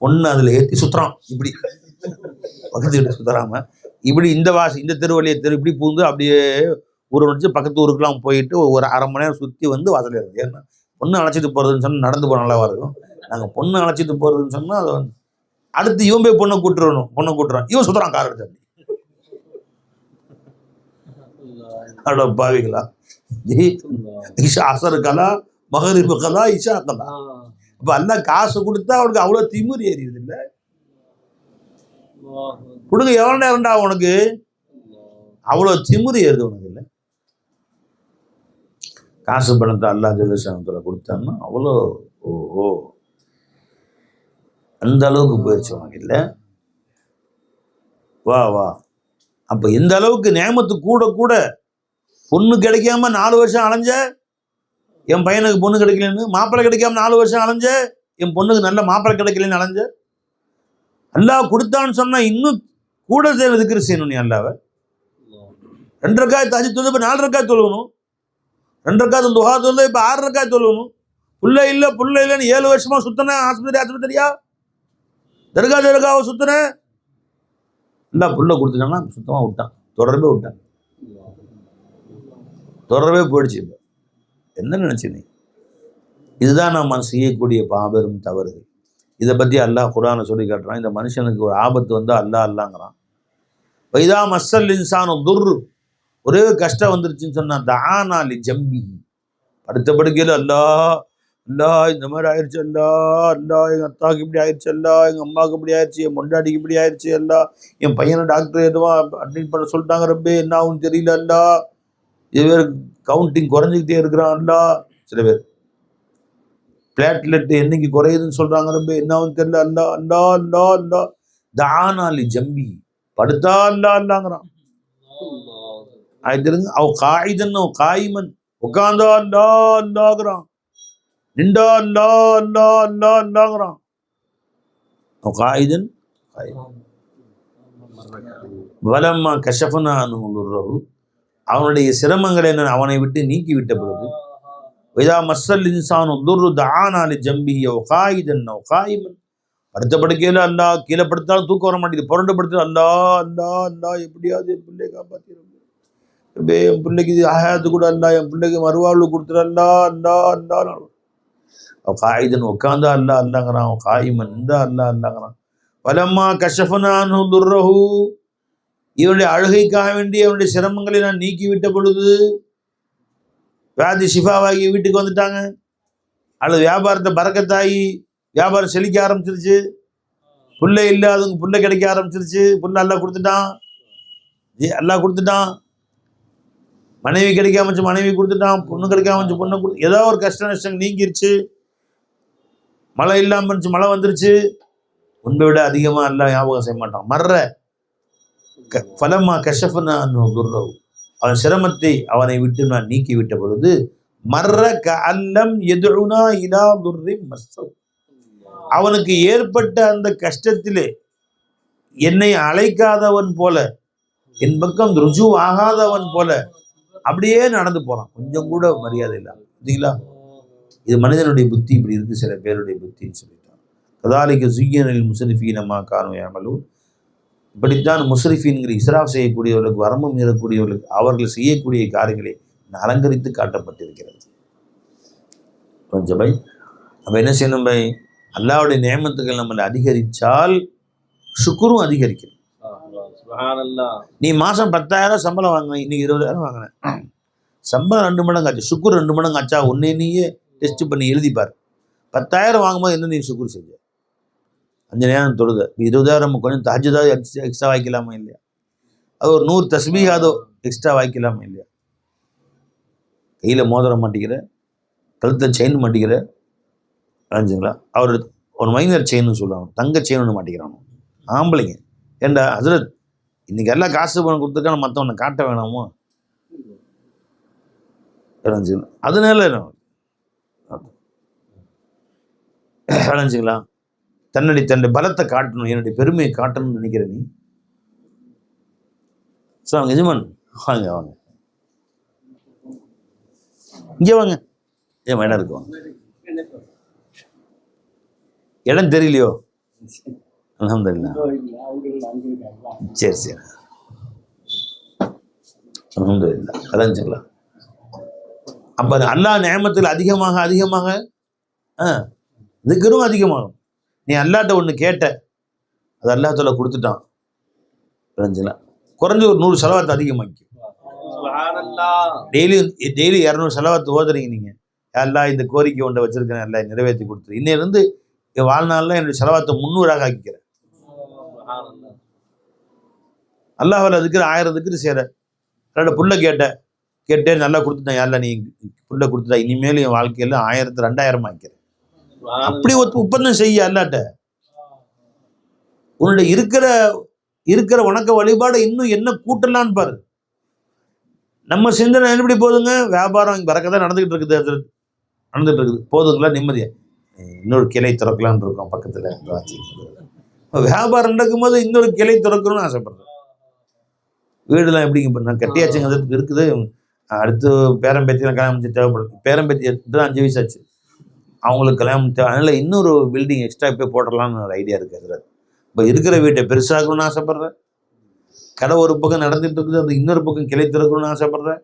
பொண்ணு அதில் ஏற்றி சுற்றுறான். இப்படி பக்கத்து வீட்டு சுற்றுறாமல் இப்படி இந்த தெருவழியை இப்படி பூந்து அப்படியே ஊரை வச்சு பக்கத்து ஊருக்குலாம் போயிட்டு ஒரு 1/2 மணி நேரம் சுற்றி வந்து வாசல் இருக்கு. ஏன்னா பொண்ணு அழைச்சிட்டு போகிறதுன்னு சொன்னால் நடந்து போக நல்லாவா இருக்கும். நாங்கள் பொண்ணு அழைச்சிட்டு போகிறதுன்னு சொன்னால் அதை வந்து அடுத்து இவன் போய் பொண்ணை கூட்டுறான், இவன் சுற்றுறான் கார் எடுத்து. அட பாவிகளா, இஷா அசரு கலா, மகரிபு கலா, இஷா கலா. அப்போ எல்லாம் காசு கொடுத்தா அவனுக்கு அவ்வளோ திமிரு ஏறியது இல்லை. கொடுங்க எவ்வளோ நேரம்டா உனக்கு, அவ்வளோ திமிரு ஏறுது உனக்கு இல்லை. காசு பணத்தை அல்லாஹ் ஜல்லஷானத்துல கொடுத்தான்னா அவ்வளோ ஓ அந்த அளவுக்கு போயிடுச்சு உனக்கு இல்லை. வா அப்போ எந்த அளவுக்கு நேமத்து கூட பொண்ணு கிடைக்காம 4 வருஷம் அலைஞ்ச, என் பையனுக்கு பொண்ணு கிடைக்கலன்னு, மாப்பிள்ளை கிடைக்காம 4 வருஷம் அலைஞ்ச, என் பொண்ணுக்கு நல்ல மாப்பிள்ளை கிடைக்கலன்னு அலைஞ்ச. அல்லாஹ் கொடுத்தான்னு சொன்னா இன்னும் கூட திக்ர் செய்யணும். நீ அல்லாவை 2 ரக்காத் தஹஜ்ஜுத் தொழுது இப்போ 4 ரக்காத் தொழுகணும், 2 ரக்காத் துஹா தொழுது இப்போ 6 ரக்காத் தொழுகணும். புள்ள இல்லைன்னு 7 வருஷமா சுத்தினேன், ஆஸ்பத்திரியா தர்காவை சுத்தினேன். இல்லை புள்ள கொடுத்துட்டாங்கன்னா சுத்தமாக விட்டான், தொடரவே போயிடுச்சு. இப்போ என்ன நினச்சி நீ? இதுதான் நம்ம செய்யக்கூடிய பாபெரும் தவறுகள். இதை பற்றி அல்லாஹ் குர்ஆனை சொல்லி காட்டுறான். இந்த மனுஷனுக்கு ஒரு ஆபத்து வந்தால் அல்லாங்கிறான். வைதா மஸ்ஸல் இன்சானு துர், ஒரே கஷ்டம் வந்துருச்சுன்னு சொன்னால் தஆனா லி ஜம்பி, அடுத்த படுக்கையில் அல்லாஹ் இந்த மாதிரி ஆயிடுச்சு, அல்லாஹ் எங்கள் அத்தாவுக்கு இப்படி ஆயிடுச்சு, எங்கள் அம்மாவுக்கு இப்படி ஆயிடுச்சு, என் பொண்டாட்டிக்கு இப்படி ஆயிடுச்சு, என் பையனை டாக்டர் எதுவும் அட்மிட் பண்ண சொல்லிட்டாங்க, ரப்பே என்ன ஆகுன்னு தெரியல, இது பேர் கவுண்டிங் குறைஞ்சிக்கிட்டே இருக்கிறான். சில பேர் பிளாட்லெட் என்னைக்கு குறையுதுன்னு சொல்றாங்க, ரொம்ப என்னன்னு தெரியல. அல்லா அல்லா அல்லா அல்லா தானாலி ஜம்பி, படுத்தா அல்லா அல்லாங்கிறான். அது தெரிஞ்சு அவ காயிதன் அவ காயிமன், உட்காந்தா அல்லா அல்லாங்கிறான், நின்றா அல்லா அல்லா அல்லா அல்லாங்கிறான். அவ காயிதன் வலம்மா கஷஃபனா அன்ஹு, அவனுடைய சிரமங்களை நான் அவனை விட்டு நீக்கி விட்ட பொழுது, இதா மஸ்ஸல் இன்சானு துர்ரு தஆனா லிஜம்பிஹி வ காயிதன் வ காயிமன், படுத்த படுக்கையில அல்லாஹ், கீழே படுத்தாலும் தூக்கம் வர மாட்டேங்குது, புரண்டு படுத்து அல்லாஹ் அல்லாஹ் அல்லாஹ் எப்படியாவது என் பிள்ளையை காப்பாற்றிடும், என் பிள்ளைக்கு இது ஆயாத்து கூட அல்லாஹ், என் பிள்ளைக்கு மறுவாழ்வு கொடுத்துரு அல்லாஹ் அல்லாஹ் அல்லாஹ். காயிதன் உட்காந்தா அல்லாஹ் அல்லாங்கிறான், காயிமன் இந்த அல்லாஹ் அல்லாங்கிறான். வலம்மா கஷஃபனா அன்ஹு துர்ரஹு, இவனுடைய அழுகைக்காக வேண்டி அவனுடைய சிரமங்களை நான் நீக்கிவிட்ட பொழுது, வியாதி ஷிஃபாவாகி வீட்டுக்கு வந்துட்டாங்க, அல்லது வியாபாரத்தை பறக்கத்தாகி வியாபாரம் செழிக்க ஆரம்பிச்சிருச்சு, புள்ளை இல்லாதவங்க புள்ளை கிடைக்க ஆரம்பிச்சிருச்சு, புள்ள அல்லாஹ் கொடுத்துட்டான், அல்லாஹ் கொடுத்துட்டான். மனைவி கிடைக்காம மனைவி கொடுத்துட்டான், பொண்ணு கிடைக்காம பொண்ணு கொடுத்து, ஏதோ ஒரு கஷ்ட நஷ்டம் நீங்கிருச்சு, மழை இல்லாமல் இருந்துச்சு மழை வந்துருச்சு, உன்னை விட அதிகமாக அல்லாஹ் ஞாபகம் செய்ய மாட்டான். மர்ற ஃபலம்மா கஷஃபனா அன்ஹு துர்ரஹு, அவன் சிரமத்தை அவனை விட்டு நான் நீக்கி விட்ட பொழுது, மர்ற கஅல்லம் யதுனா இலா துர்ரின் மஸ்ஸஹு, அவனுக்கு ஏற்பட்ட அந்த கஷ்டத்திலே என்னை அழைக்காதவன் போல, என் பக்கம் ருஜு ஆகாதவன் போல அப்படியே நடந்து போறான், கொஞ்சம் கூட மரியாதை இல்லாமல். பார்த்தீங்களா, இது மனிதனுடைய புத்தி இப்படி இருக்கு, சில பேருடைய புத்தின்னு சொல்லிட்டான். கதாலிக ஜுய்யனில் முஸ்ரிஃபீன மா கானூ யஅமலூன், இப்படித்தான் முஸ்ரிஃபீன்கிற இஸ்ராஃப் செய்யக்கூடியவர்களுக்கு, வரம்பு மீறக்கூடியவர்களுக்கு அவர்கள் செய்யக்கூடிய காரியங்களை அலங்கரித்து காட்டப்பட்டிருக்கிறது. கொஞ்சம் பை அப்போ என்ன செய்யணும் பை, அல்லாஹ்வுடைய நியமத்துகள் நம்மளை அதிகரித்தால் சுக்குரும் அதிகரிக்கணும். நீ மாதம் 10,000 சம்பளம் வாங்கினேன், இன்னைக்கு 20,000 வாங்கினேன், சம்பளம் 2 மடங்கு ஆச்சு, சுக்குர் 2 மடங்கு ஆச்சா, ஒன்னே நீயே டெஸ்ட் பண்ணி எழுதிப்பார். 10,000 வாங்கும்போது என்ன நீ சுக்குர் செஞ்ச, 5 நேரம் தொழுத, 20,000 கொஞ்சம் தஹஜ்ஜுதாவது எக்ஸ்ட்ரா வாய்க்கலாமா இல்லையா, அது ஒரு 100 தஸ்பீஹாதோ எக்ஸ்ட்ரா வாய்க்கலாமா இல்லையா, கையில் மோதிரம் மாட்டிக்கிற, கழுத்தில் செயின் மாட்டிக்கிற, அரைஞ்சுங்களா, அவர் ஒரு மைனர் செயின்னு சொல்லுவாங்க, தங்க செயின் ஒன்று மாட்டிக்கிறாங்க ஆம்பளைங்க. ஏண்டா ஹசரத் இன்னைக்கு எல்லாம் காசு பணம் கொடுத்துருக்கான மற்றவனை காட்ட வேணாமோ, அதனால அடைஞ்சுங்களா, தன்னுடைய பலத்தை காட்டணும், என்னுடைய பெருமையை காட்டணும்னு நினைக்கிற நீ. ஸோ அவங்க எஜமான் வாங்க வாங்க இங்கே வாங்க, ஏன் இடம் இருக்கு வாங்க, இடம் தெரியலையோ, அல்ஹம்துலில்லாஹ், சரி சரி அல்ஹம்துலில்லாஹ், அடைஞ்சுங்களா. அப்போ அல்லாஹ் நியமத்தில் அதிகமாக அதிகமாக திக்ரும் அதிகமாகும். நீ அல்லாஹ்ட்ட ஒன்று கேட்ட, அது அல்லாஹ் தஆலா கொடுத்துட்டான், புரிஞ்சுங்களா, குறைஞ்ச ஒரு 100 ஸலவாத் அதிகமாக்கி, டெய்லி 200 ஸலவாத் ஓதுறீங்க நீங்கள், அல்லாஹ் இந்த கோரிக்கை ஒன்றை வச்சிருக்கேன், அல்லாஹ் நிறைவேற்றி கொடுத்துரு, இன்னிலிருந்து என் வாழ்நாளில் என்னுடைய ஸலவாத்தை 300ஆக ஆக்கிக்கிறேன். அல்லாஹ்வால் அதுக்கு 1000 திக்ர் செய்கிற, என்னோட புள்ள கேட்டே நல்லா கொடுத்துட்டேன், யாரில் நீ புள்ள கொடுத்துட்டா, இனிமேல் என் வாழ்க்கையில் 1000 2000 ஆக்கிறேன். அப்படி ஒப்பந்தம் செய்ய அல்லாட்ட. உன்னுடைய இருக்கிற வணக்க வழிபாடை இன்னும் என்ன கூட்டலான்னு பாரு. நம்ம சிந்தனை எப்படி போதுங்க, வியாபாரம் இங்கே பறக்கதான் நடந்துகிட்டு இருக்குது, போதுங்களா, நிம்மதியா இன்னொரு கிளை திறக்கலான்னு இருக்கோம் பக்கத்தில். வியாபாரம் நடக்கும்போது இன்னொரு கிளை திறக்கணும்னு ஆசைப்படுறேன். வீடுலாம் எப்படிங்க, நான் கட்டியாச்சுங்க இருக்குது, அடுத்து பேரம்பேத்திலாம் கல்யாணம் முடிச்சு தேவைப்படும், பேரம்பேத்தி தான் 5 வயசு ஆச்சு, அவங்களுக்கு கல்யாணம் தேவை, அதனால் இன்னொரு பில்டிங் எக்ஸ்ட்ரா போய் போட்டுடலான்னு ஒரு ஐடியா இருக்குது. அதில் இப்போ இருக்கிற வீட்டை பெருசாகணும்னு ஆசைப்பட்றேன், கடை ஒரு பக்கம் நடந்துட்டு இருக்குது, அது இன்னொரு பக்கம் கிளை திறக்கணும்னு ஆசைப்பட்றேன்.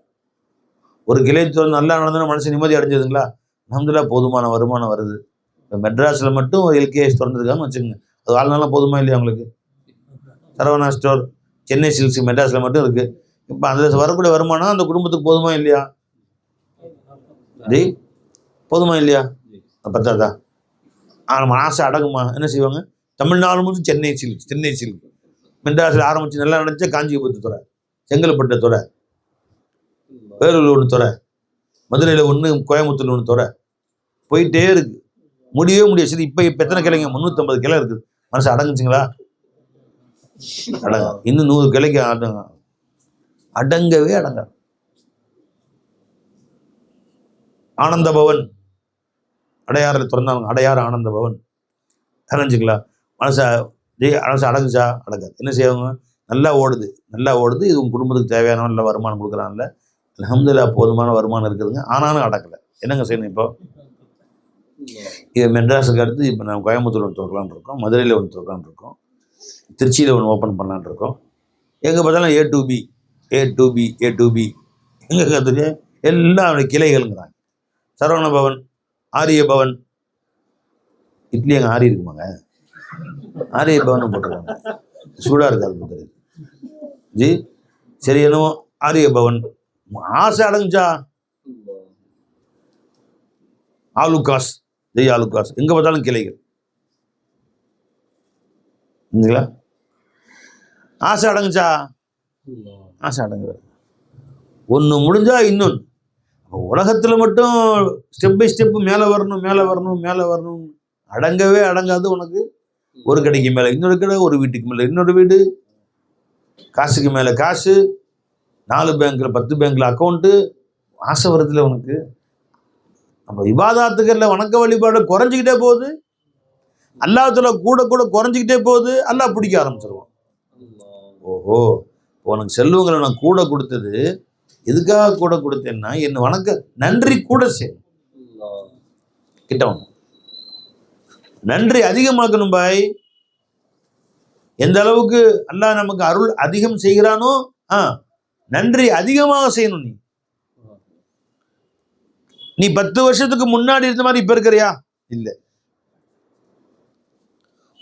ஒரு கிளை திறந்து நல்லா நடந்ததுன்னா மனுஷன் நிம்மதி அடைஞ்சதுங்களா, அல்ஹம்துலில்லாஹ் போதுமான வருமானம் வருது. இப்போ மெட்ராஸில் மட்டும் ஒரு எல்கேஎஸ் திறந்துருக்காங்கன்னு வச்சுக்கோங்க, அது வாழ்நாளாக போதுமா இல்லையா உங்களுக்கு, சரவணா ஸ்டோர், சென்னை சில்க்ஸ் மெட்ராஸில் மட்டும் இருக்குது. இப்போ அதில் வரக்கூடிய வருமானம் அந்த குடும்பத்துக்கு போதுமா இல்லையா, போதுமா இல்லையா, பத்தாதா, ஆனால் ஆசை அடங்குமா, என்ன செய்வாங்க, தமிழ்நாடு முழுவதும் சென்னை சில்க் மெட்ராஸில் ஆரம்பித்து நல்லா நினச்சா காஞ்சிபுரத்து துறை, செங்கல்பட்டு துறை, வேலூரில் ஒன்று துறை, மதுரையில் ஒன்று, கோயம்புத்தூரில் ஒன்று துறை, போயிட்டே இருக்குது. முடியவே முடியாது. சரி, இப்போ எத்தனை கிளைங்க? 350 கிளை இருக்குது. மனசு அடங்குச்சுங்களா? அடங்க. இன்னும் 100 கிளைக்கு அடங்கவே அடங்க. ஆனந்த பவன் அடையாறில் திறந்தாங்க. அடையாறு ஆனந்த பவன் அடைஞ்சுங்களா? மனசு அடங்குச்சா? அடங்காது. என்ன செய்வாங்க? நல்லா ஓடுது. இது உங்கள் குடும்பத்துக்கு தேவையான நல்ல வருமானம் கொடுக்குறான்ல, அல்ஹம்துலில்லாஹ் போதுமான வருமானம் இருக்குதுங்க. ஆனாலும் அடக்கலை. என்னங்க செய்யணும்? இப்போ இது மெட்ராஸுக்கு அடுத்து இப்போ நம்ம கோயம்புத்தூர் ஒன்று திறக்கலான்னு இருக்கோம், மதுரையில் ஒன்று திறக்கலான்னு இருக்கோம், திருச்சியில் ஒன்று ஓப்பன் பண்ணலான்னு இருக்கோம். எங்கே பார்த்தாலும் A to B எங்கே கற்றுக்கு எல்லாம் அவருடைய கிளைகளுங்கிறாங்க. சரவண பவன், ஆரிய பவன், இட்லி அங்கே ஆரி இருக்குமாங்க? ஆரிய பவன் போட்டிருக்காங்க. சூடாக இருக்காது தெரியுது ஜி. சரி, என்னவோ ஆரிய பவன். ஆசை அடங்குச்சா? ஆலுகாஸ், ஜெய் ஆலுகாஸ், எங்கே பார்த்தாலும் கிளைகள். இல்லைங்களா? ஆசை அடங்குச்சா? ஆசை அடங்கு. ஒன்று முடிஞ்சா இன்னொன்று. உலகத்தில் மட்டும் ஸ்டெப் பை ஸ்டெப்பு மேலே வரணும். அடங்கவே அடங்காது. உனக்கு ஒரு கடைக்கு மேலே இன்னொரு கடை, ஒரு வீட்டுக்கு மேலே இன்னொரு வீடு, காசுக்கு மேலே காசு, 4 பேங்க்கில் 10 பேங்க்கில் அக்கௌண்ட்டு. ஆசை வருதுல உனக்கு. அப்போ இபாதாத்துக்கள்ல வணக்க வழிபாடு குறைஞ்சிக்கிட்டே போகுது. அல்லாஹ்வுல கூட குறைஞ்சிக்கிட்டே போகுது. அல்லாஹ் பிடிக்க ஆரம்பிச்சிருவான். ஓஹோ, உனக்கு செல்வங்களை நான் கூட கொடுத்தது எதுக்காக கூட கொடுத்தேன்னா, என் வணக்க நன்றி கூட செய்யணும். கிட்டவன் நன்றி அதிகமாக்கணும் பாய். எந்த அளவுக்கு அல்லாஹ் நமக்கு அருள் அதிகம் செய்கிறானோ நன்றி அதிகமாக செய்யணும். நீ 10 வருஷத்துக்கு முன்னாடி இருந்த மாதிரி இப்ப இருக்கிறியா? இல்லை.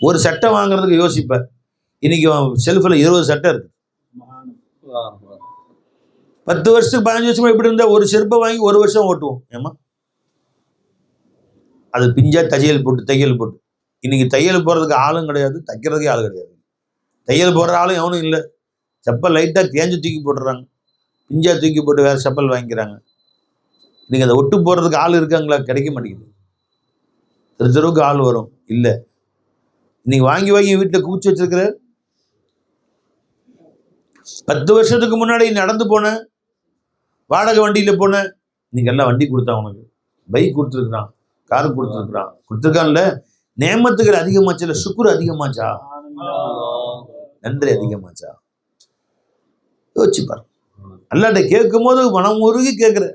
ஒரு சட்டை வாங்குறதுக்கு யோசிப்ப. இன்னைக்கு செல்ஃபில் 20 சட்டை இருக்கு. 10 வருஷத்துக்கு 15 வருஷமா எப்படி இருந்தா ஒரு செருப்பை வாங்கி 1 வருஷம் ஓட்டுவோம். ஏமா அது பிஞ்சா தையல் போட்டு. இன்னைக்கு தையல் போடுறதுக்கு ஆளும் கிடையாது, தைக்கிறதுக்கே ஆள் கிடையாது. தையல் போடுற ஆளும் எவனும் இல்லை. செப்பல் லைட்டாக தேஞ்சு தூக்கி போட்டுறாங்க, பிஞ்சா தூக்கி போட்டு வேற செப்பல் வாங்கிக்கிறாங்க. இன்னைக்கு அதை ஒட்டு போடுறதுக்கு ஆள் இருக்காங்களா? கிடைக்க மாட்டேங்குது. தெருவுக்கு ஆள் வரும் இல்லை. இன்னைக்கு வாங்கி வீட்டில் குவிச்சு வச்சிருக்கிற. 10 வருஷத்துக்கு முன்னாடி நடந்து போனேன், வாடகை வண்டியில் போனேன். இன்னைக்கு எல்லாம் வண்டி கொடுத்தான், உனக்கு பைக் கொடுத்துருக்குறான், கார் கொடுத்துருக்கான்ல. நேமத்துகள் அதிகமாச்சு இல்லை? சுக்குர் அதிகமாச்சா? நன்றி அதிகமாச்சா? யோசிச்சுப்பார். அல்லாட்ட கேட்கும் போது மனம் உருகி கேட்குற.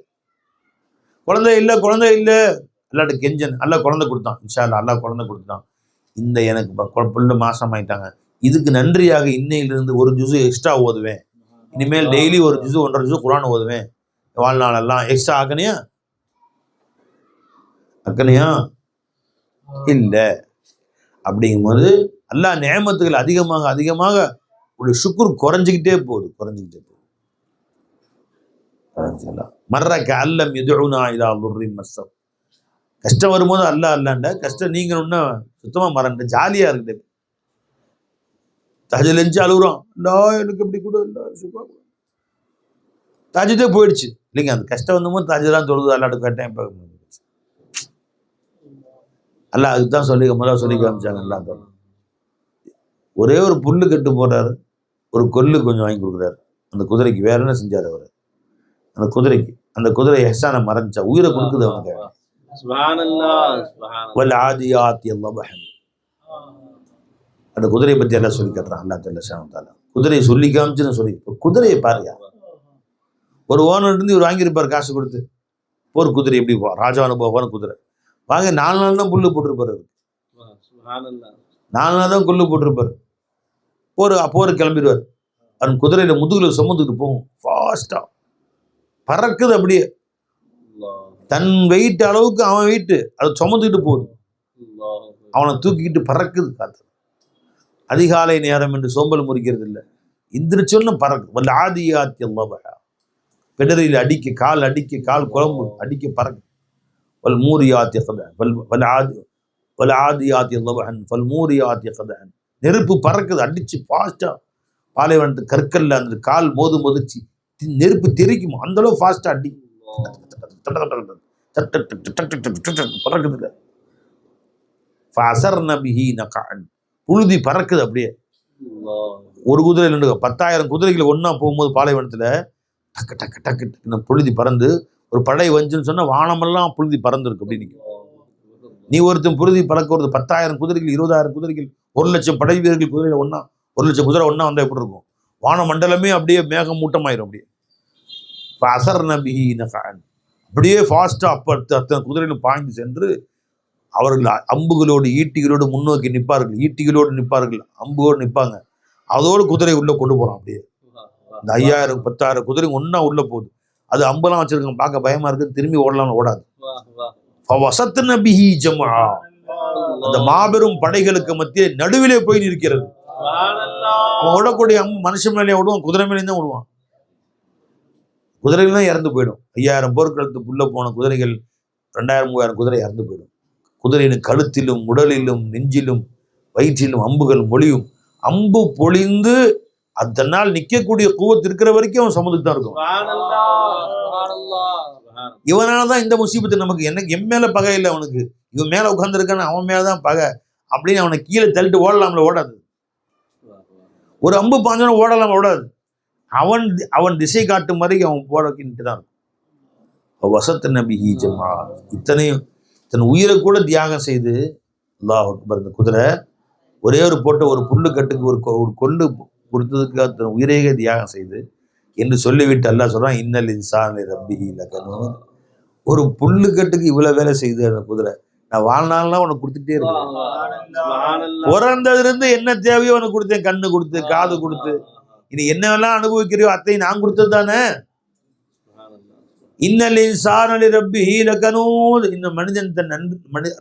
குழந்தை இல்லை அல்லாட்ட கெஞ்சன். அல்லா குழந்தை கொடுத்தான். இன்ஷா அல்லாஹ் அல்லாஹ் குழந்தை கொடுத்தான். இந்த எனக்கு பிள்ளை மாசம் ஆயிட்டாங்க. இதுக்கு நன்றியாக இன்னையிலிருந்து 1 ஜுஸு எக்ஸ்ட்ரா ஓதுவேன். இனிமேல் டெய்லி 1 ஜுஸு 1.5 ஜுஸு குர்ஆன் ஓதுவேன். வாழ்நாளெல்லாம் எக்ஸ்ட்ரா ஆக்கணையா இல்லை. அப்படிங்கும்போது அல்லாஹ் நேமத்துகள் அதிகமாக ஒரு சுக்குர் குறைஞ்சிக்கிட்டே போகுது. மர்ரக அல்லம் யதுனா இலா துர்ரின் மஸ்ஸப். கஷ்டம் வரும்போது அல்லாண்ட கஷ்டம் நீங்கணும்னா சுத்தமா மறந்து ஜாலியா இருக்குது. தஹஜ்ஜுத் எழுந்து அழுகுறோம், எனக்கு எப்படி கூட தஹஜ்ஜுதே போயிடுச்சு இல்லைங்க. அந்த கஷ்டம் வந்தபோது தஹஜ்ஜுத்லாம் தொழுது அல்லாட்ட கேட்டேன். இப்போ அல்லாஹ் அதுதான் சொல்லி காமிச்சாங்க. எல்லாம் ஒரே ஒரு புல்லு கட்டு போடுறாரு, ஒரு கொல்லு கொஞ்சம் வாங்கி கொடுக்குறாரு அந்த குதிரைக்கு. வேற என்ன செஞ்சாரு அவர்? அந்த குதிரை எஹ்சானை மறைஞ்சா உயிரை கொடுக்குது அவனுக்கு. அந்த குதிரையை பத்தி எல்லாம் சொல்லி கட்டுறான் அல்லாஹ் ஜல்ல ஷானஹு. குதிரையை சொல்லி காமிச்சுன்னு சொல்லி. குதிரையை பாருயா, ஒரு ஓனர் இருந்து இவர் வாங்கியிருப்பார் காசு கொடுத்து. போர் குதிரை எப்படி ராஜா அனுபவமான குதிரை வாங்க 4 நாள் தான் புல்லு போட்டிருப்பாரு. 4 நாள் தான் புல்லு போட்டிருப்பாரு. போர் கிளம்பிடுவார். அந்த குதிரையில முதுகுல சுமந்துட்டு போகும். ஃபாஸ்டா பறக்குது. அப்படியே தன் வெயிட் அளவுக்கு அவன் வெயிட்டு அதை சுமந்துக்கிட்டு போகுது. அவனை தூக்கிக்கிட்டு பறக்குது காத்து. அதிகாலை நேரம் என்று சோம்பல் முறிக்கிறது இல்லை. இந்திரிச்சொன்னு பறக்கு. வல் ஆதியாத்தி அல்லபஹா. பெடரில் அடிக்க கால் குழம்பு அடிக்க பறக்கு. வல் மூரியாத்தி கதஹன் வல் ஆதியாத்தி அல்லபஹன் வல் மூரியாத்தி கதஹன். நெருப்பு பறக்குது, அடிச்சு ஃபாஸ்டா. பாலைவனத்து கற்கல்ல அந்த கால் மோதிச்சு நெருப்பு தெரிக்குமா அந்த அளவு ஃபாஸ்டா அடி பறக்குது. ஃபஅஸர்ன பிஹி நகஅன். புழுதி பறக்குது அப்படியே. அல்லாஹ். ஒரு குதிரை 10,000 குதிரைகள் ஒண்ணா போகும்போது பாலைவனத்துல டக்கு டக்கு டக்கு டக்குன்னு புழுதி பறந்து ஒரு படை வந்துன்னு சொன்னா வானமெல்லாம் புழுதி பறந்துருக்கு அப்படி நிற்கும். நீ ஒருத்தன் புழுதி பறக்க ஒரு 10,000 குதிரைகள் 20,000 குதிரைகள் 1,00,000 படை வீரர்கள் குதிரையில ஒண்ணா 1,00,000 குதிரை ஒண்ணா வந்தா எப்படி இருக்கும்? வான மண்டலமே அப்படியே மேகம் மூட்டமாயிரும் அப்படியே. ஃபஅஸர்ன பிஹி நகஅன். அப்படியே ஃபாஸ்டா அத்தனை குதிரைகளும் பாய்ந்து சென்று அவர்கள் அம்புகளோடு ஈட்டிகளோடு முன்னோக்கி நிற்பார்கள். ஈட்டிகளோடு நிற்பார்கள், அம்புகளோடு நிற்பாங்க. அதோடு குதிரை உள்ள கொண்டு போறான் அப்படியே. இந்த 5,000 10,000 குதிரை ஒண்ணா உள்ள போகுது. அது அம்பெல்லாம் வச்சிருக்காங்க, பார்க்க பயமா இருக்கு, திரும்பி ஓடலாம் ஓடாது. ஃபவஸத்ன பிஹி ஜம்ஆ. அந்த மாபெரும் படைகளுக்கு மத்திய நடுவிலே போய் நிற்கிறது. அவன் ஓடக்கூடிய அம்பு மனுஷன் மேலே ஓடுவான், குதிரை மேலே தான் ஓடுவான். குதிரைகள் தான் இறந்து போயிடும். 5,000 போர்க்களத்துக்கு உள்ள போன குதிரைகள் 2,000 3,000 குதிரை இறந்து போயிடும். குதிரையின் கழுத்திலும் உடலிலும் நெஞ்சிலும் வயிற்றிலும் அம்புகள் மொழியும். அம்பு பொழிந்து அதனால் நிற்கக்கூடிய கூவத்து இருக்கிற வரைக்கும் அவன் சமுதிரம் தான் இருக்கும். இவனாலதான் இந்த முசீபத்து நமக்கு. எனக்கு என் மேல பகை இல்லை அவனுக்கு, இவன் மேல உட்கார்ந்துருக்கான அவன் மேலதான் பகை அப்படின்னு அவனை கீழே தள்ளிட்டு ஓடலாம்ல, ஓடாது. ஒரு அம்பு பாஞ்சோன்னா ஓடலாம், ஓடாது. அவன் திசை காட்டும் வரைக்கும் அவன் போறக்கிட்டு தான் இருக்கும். வஸத்ன பிஹி ஜம்ஆ. இத்தனையும் தன் உயிரை கூட தியாகம் செய்து, அல்லாஹ் அக்பர், இந்த குதிரை ஒரே ஒரு போட்ட ஒரு புல்லு கட்டுக்கு ஒரு கொள்ளு கொடுத்ததுக்காக தன் உயிரையே தியாகம் செய்து என்று சொல்லிவிட்டு அல்லாஹ் சொல்றான், இன்னல் இன்சான ரப்பிஹி லகனூன். ஒரு புல்லு கட்டுக்கு இவ்வளவு வேலை செய்து அந்த குதிரை, நான் வாழ்நாள்லாம் உனக்கு கொடுத்துட்டே இருக்கேன். பிறந்ததுலேருந்து என்ன தேவையோ உனக்கு கொடுத்தேன், கண்ணு கொடுத்து காது கொடுத்து, இனி என்னவெல்லாம் அனுபவிக்கிறியோ அத்தையும் நான் கொடுத்தது தானே. இன்னல் இன்சான ரப்பிஹி லகனூன். இந்த மனிதன் தன்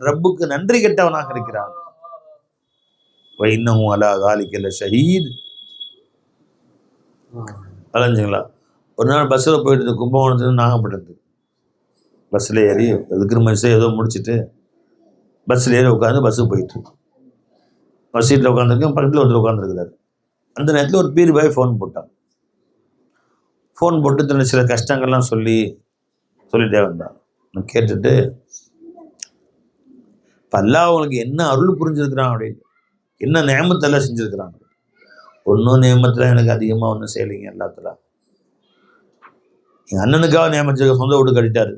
ரப்புக்கு நன்றி கெட்டவனாக இருக்கிறான். இன்னஹு அலா ஸாலிக லஷஹீத். அலைஞ்சுங்களா, ஒரு நாள் பஸ்ஸில் போயிட்டு கும்பகோணத்துலேருந்து நாகப்பட்டினத்துக்கு பஸ்ஸில் ஏறி விக்ரமேஷை ஏதோ முடிச்சுட்டு பஸ்ஸில் ஏறி உட்காந்து பஸ்ஸுக்கு போயிட்டு பஸ் சீட்டில் உட்காந்துருக்கேன். பக்கத்தில் ஒருத்தர் உட்காந்துருக்கிறாரு. அந்த நேரத்தில் ஒரு பீர் பாய் ஃபோன் போட்டான். ஃபோன் போட்டு தன்னை சில கஷ்டங்கள்லாம் சொல்லிட்டே வந்தான். நான் கேட்டுட்டு, இப்போ அல்லாஹ் அவனுக்கு என்ன அருள் புரிஞ்சிருக்கிறான் அப்படின்னு, என்ன நேமத்தெல்லாம் செஞ்சுருக்கிறான். ஒன்றும் நேமத்தில் எனக்கு அதிகமாக ஒன்றும் செய்யலைங்க. எல்லாத்துல எங்கள் அண்ணனுக்காக நேமத்து சொந்த வீடு கட்டிட்டாரு.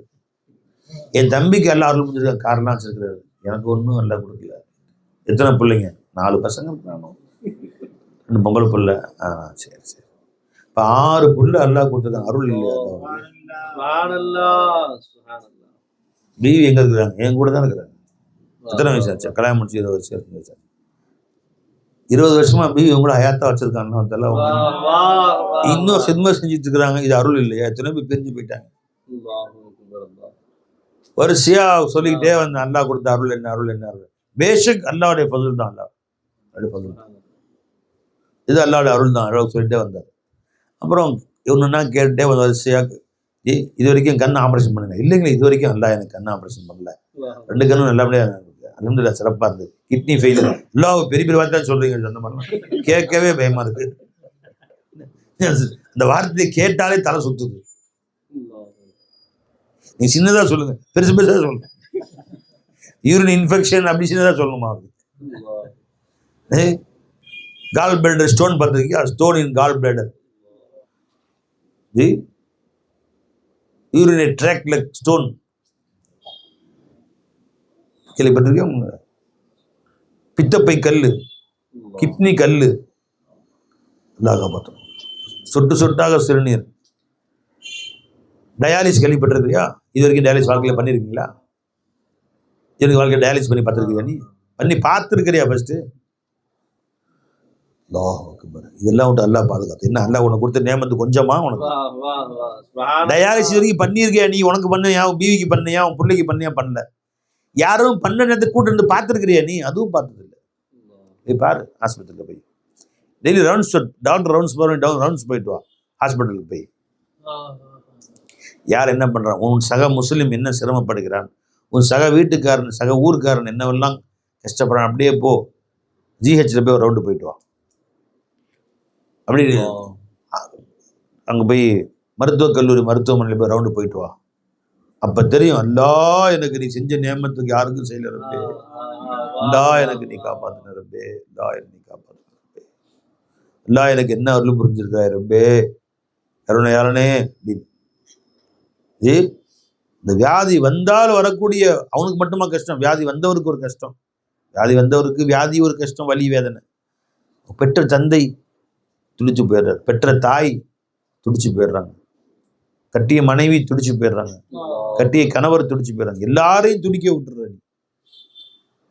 என் தம்பிக்கு எல்லாம் அருள் புரிஞ்சிருக்க காரணம் வச்சிருக்கிறாரு. எனக்கு ஒன்றும் நல்லா கொடுக்கல. எத்தனை பிள்ளைங்க? 4 பசங்க, நானும் 2 பொம்பளை பிள்ளை. சரி சரி. இப்போ 6 புள்ள அல்லாஹ் கொடுத்துருக்காங்க. அருள் இல்லையா? பிவி எங்கே இருக்கிறாங்க? என் கூட தான் இருக்கிறாங்க. எத்தனை வயசு ஆச்சு? கல்யாணம் முடிச்சு 20 வருஷம் இருக்குங்க சார். 20 வருஷமா பிவி கூட ஹயாத்தா வச்சிருக்காங்க. அதெல்லாம் இன்னும் சித்ம செஞ்சுட்டு இருக்கிறாங்க. இது அருள் இல்லையா? எத்தனை பேர் பிரிஞ்சு போயிட்டாங்க. வரிசையா சொல்லிக்கிட்டே வந்து அல்லாஹ் கொடுத்த அருள் என்ன, அருள் என்ன, அருள். பேஷக் அல்லாவுடைய பதில் தான். பதில் இது அல்லாவுடைய அருள் தான். அருள் சொல்லிட்டே வந்தார். அப்புறம் ஒன்றுன்னா கேட்டுட்டே வந்து வரிசையாக, இது வரைக்கும் கண் ஆப்ரேஷன் பண்ணுங்க. இல்லைங்களா, இது வரைக்கும் அல்லா எனக்கு கண் ஆப்ரேஷன் பண்ணல. 2 கண்ணும் நல்லபடியா அல்ஹம்துலில்லாஹ் சிறப்பா இருந்து. கிட்னி ஃபெயில் எல்லாம் பெரிய பெரிய வார்த்தை சொல்றீங்க. சொன்ன மாதிரிலாம் கேட்கவே பயமா இருக்கு. அந்த வார்த்தையை கேட்டாலே தலை சுத்துது. நீ சின்னதா சொல்லுங்க, பெருசு பெருசா சொல்லுங்க. யூரின் இன்ஃபெக்ஷன் அப்படி சின்னதா சொல்லணுமா? கால் பிளேடர் ஸ்டோன் பார்த்துருக்கியா? Stone in gall bladder. Urinary ட்ராக்ட்ல ஸ்டோன் கேள்விப்பட்டிருக்கேன். பித்தப்பை கல், கிட்னி கல், பார்த்தோம். சொட்டு சொட்டாக சிறுநீர். டயாலிஸ் கேள்விப்பட்டிருக்கியா? இது வரைக்கும் டயாலிஸ் வாழ்க்கையில் பண்ணியிருக்கீங்களா? எனக்கு வாழ்க்கை டயாலிஸ் பண்ணி பார்த்துருக்கியா? நீ பண்ணி பார்த்துருக்கிறியா? ஃபர்ஸ்ட்டு இதெல்லாம் விட்டு அல்லாஹ் பாதுகாத்து. என்ன அல்லாஹ் உனக்கு கொடுத்த நேமத்து கொஞ்சமா? உனக்கு டயாலிசிஸ் வரைக்கும் பண்ணியிருக்கியா நீ? உனக்கு பண்ணியா? உன் பீவிக்கு பண்ணியா? உன் பிள்ளைக்கு பண்ணியா? பண்ணல. யாரும் பண்ண நேரத்துக்கு கூட்டு இருந்து பார்த்துருக்கிறியா நீ? அதுவும் பார்த்தது இல்லை. நீ பாரு, ஹாஸ்பிட்டலில் போய் டெய்லி ரவுண்ட்ஸ், டாக்டர் ரவுண்ட்ஸ் போயிட்டு வா. ஹாஸ்பிட்டலுக்கு போய் யார் என்ன பண்ணுறான், உன் சக முஸ்லீம் என்ன சிரமப்படுகிறான், உன் சக வீட்டுக்காரன் சக ஊருக்காரன் என்னவெல்லாம் கஷ்டப்படுறான், அப்படியே போ. ஜிஹெச்சில் போய் ஒரு ரவுண்டு போயிட்டு வா. அப்படி அங்கே போய் மருத்துவக் கல்லூரி மருத்துவமனையில் போய் ரவுண்டு போயிட்டு வா. அப்ப தெரியும், அல்லாஹ் எனக்கு நீ செஞ்ச நியமத்துக்கு யாருக்கும் செய்யல ரப்பே, அல்லாஹ் எனக்கு நீ காப்பாத்தின ரப்பே, அல்லாஹ் எனக்கு நீ காப்பாத்தின ரப்பே, அல்லாஹ் எனக்கு என்ன அருள் புரிஞ்சிருக்கா ரப்பே, கருணையாளனே அப்படின்னு. இந்த வியாதி வந்தால் வரக்கூடிய அவனுக்கு மட்டுமா கஷ்டம், வியாதி வந்தவருக்கு ஒரு கஷ்டம், வியாதி வந்தவருக்கு வியாதி ஒரு கஷ்டம், வலி வேதனை. பெற்ற தந்தை துடிச்சு போயிடுறாரு, பெற்ற தாய் துடிச்சு போயிடுறாங்க, கட்டிய மனைவி துடிச்சு போயிடுறாங்க, கட்டிய கணவர் துடிச்சு போயிடுறாங்க, எல்லாரையும் துடிக்க விட்டுறாரு.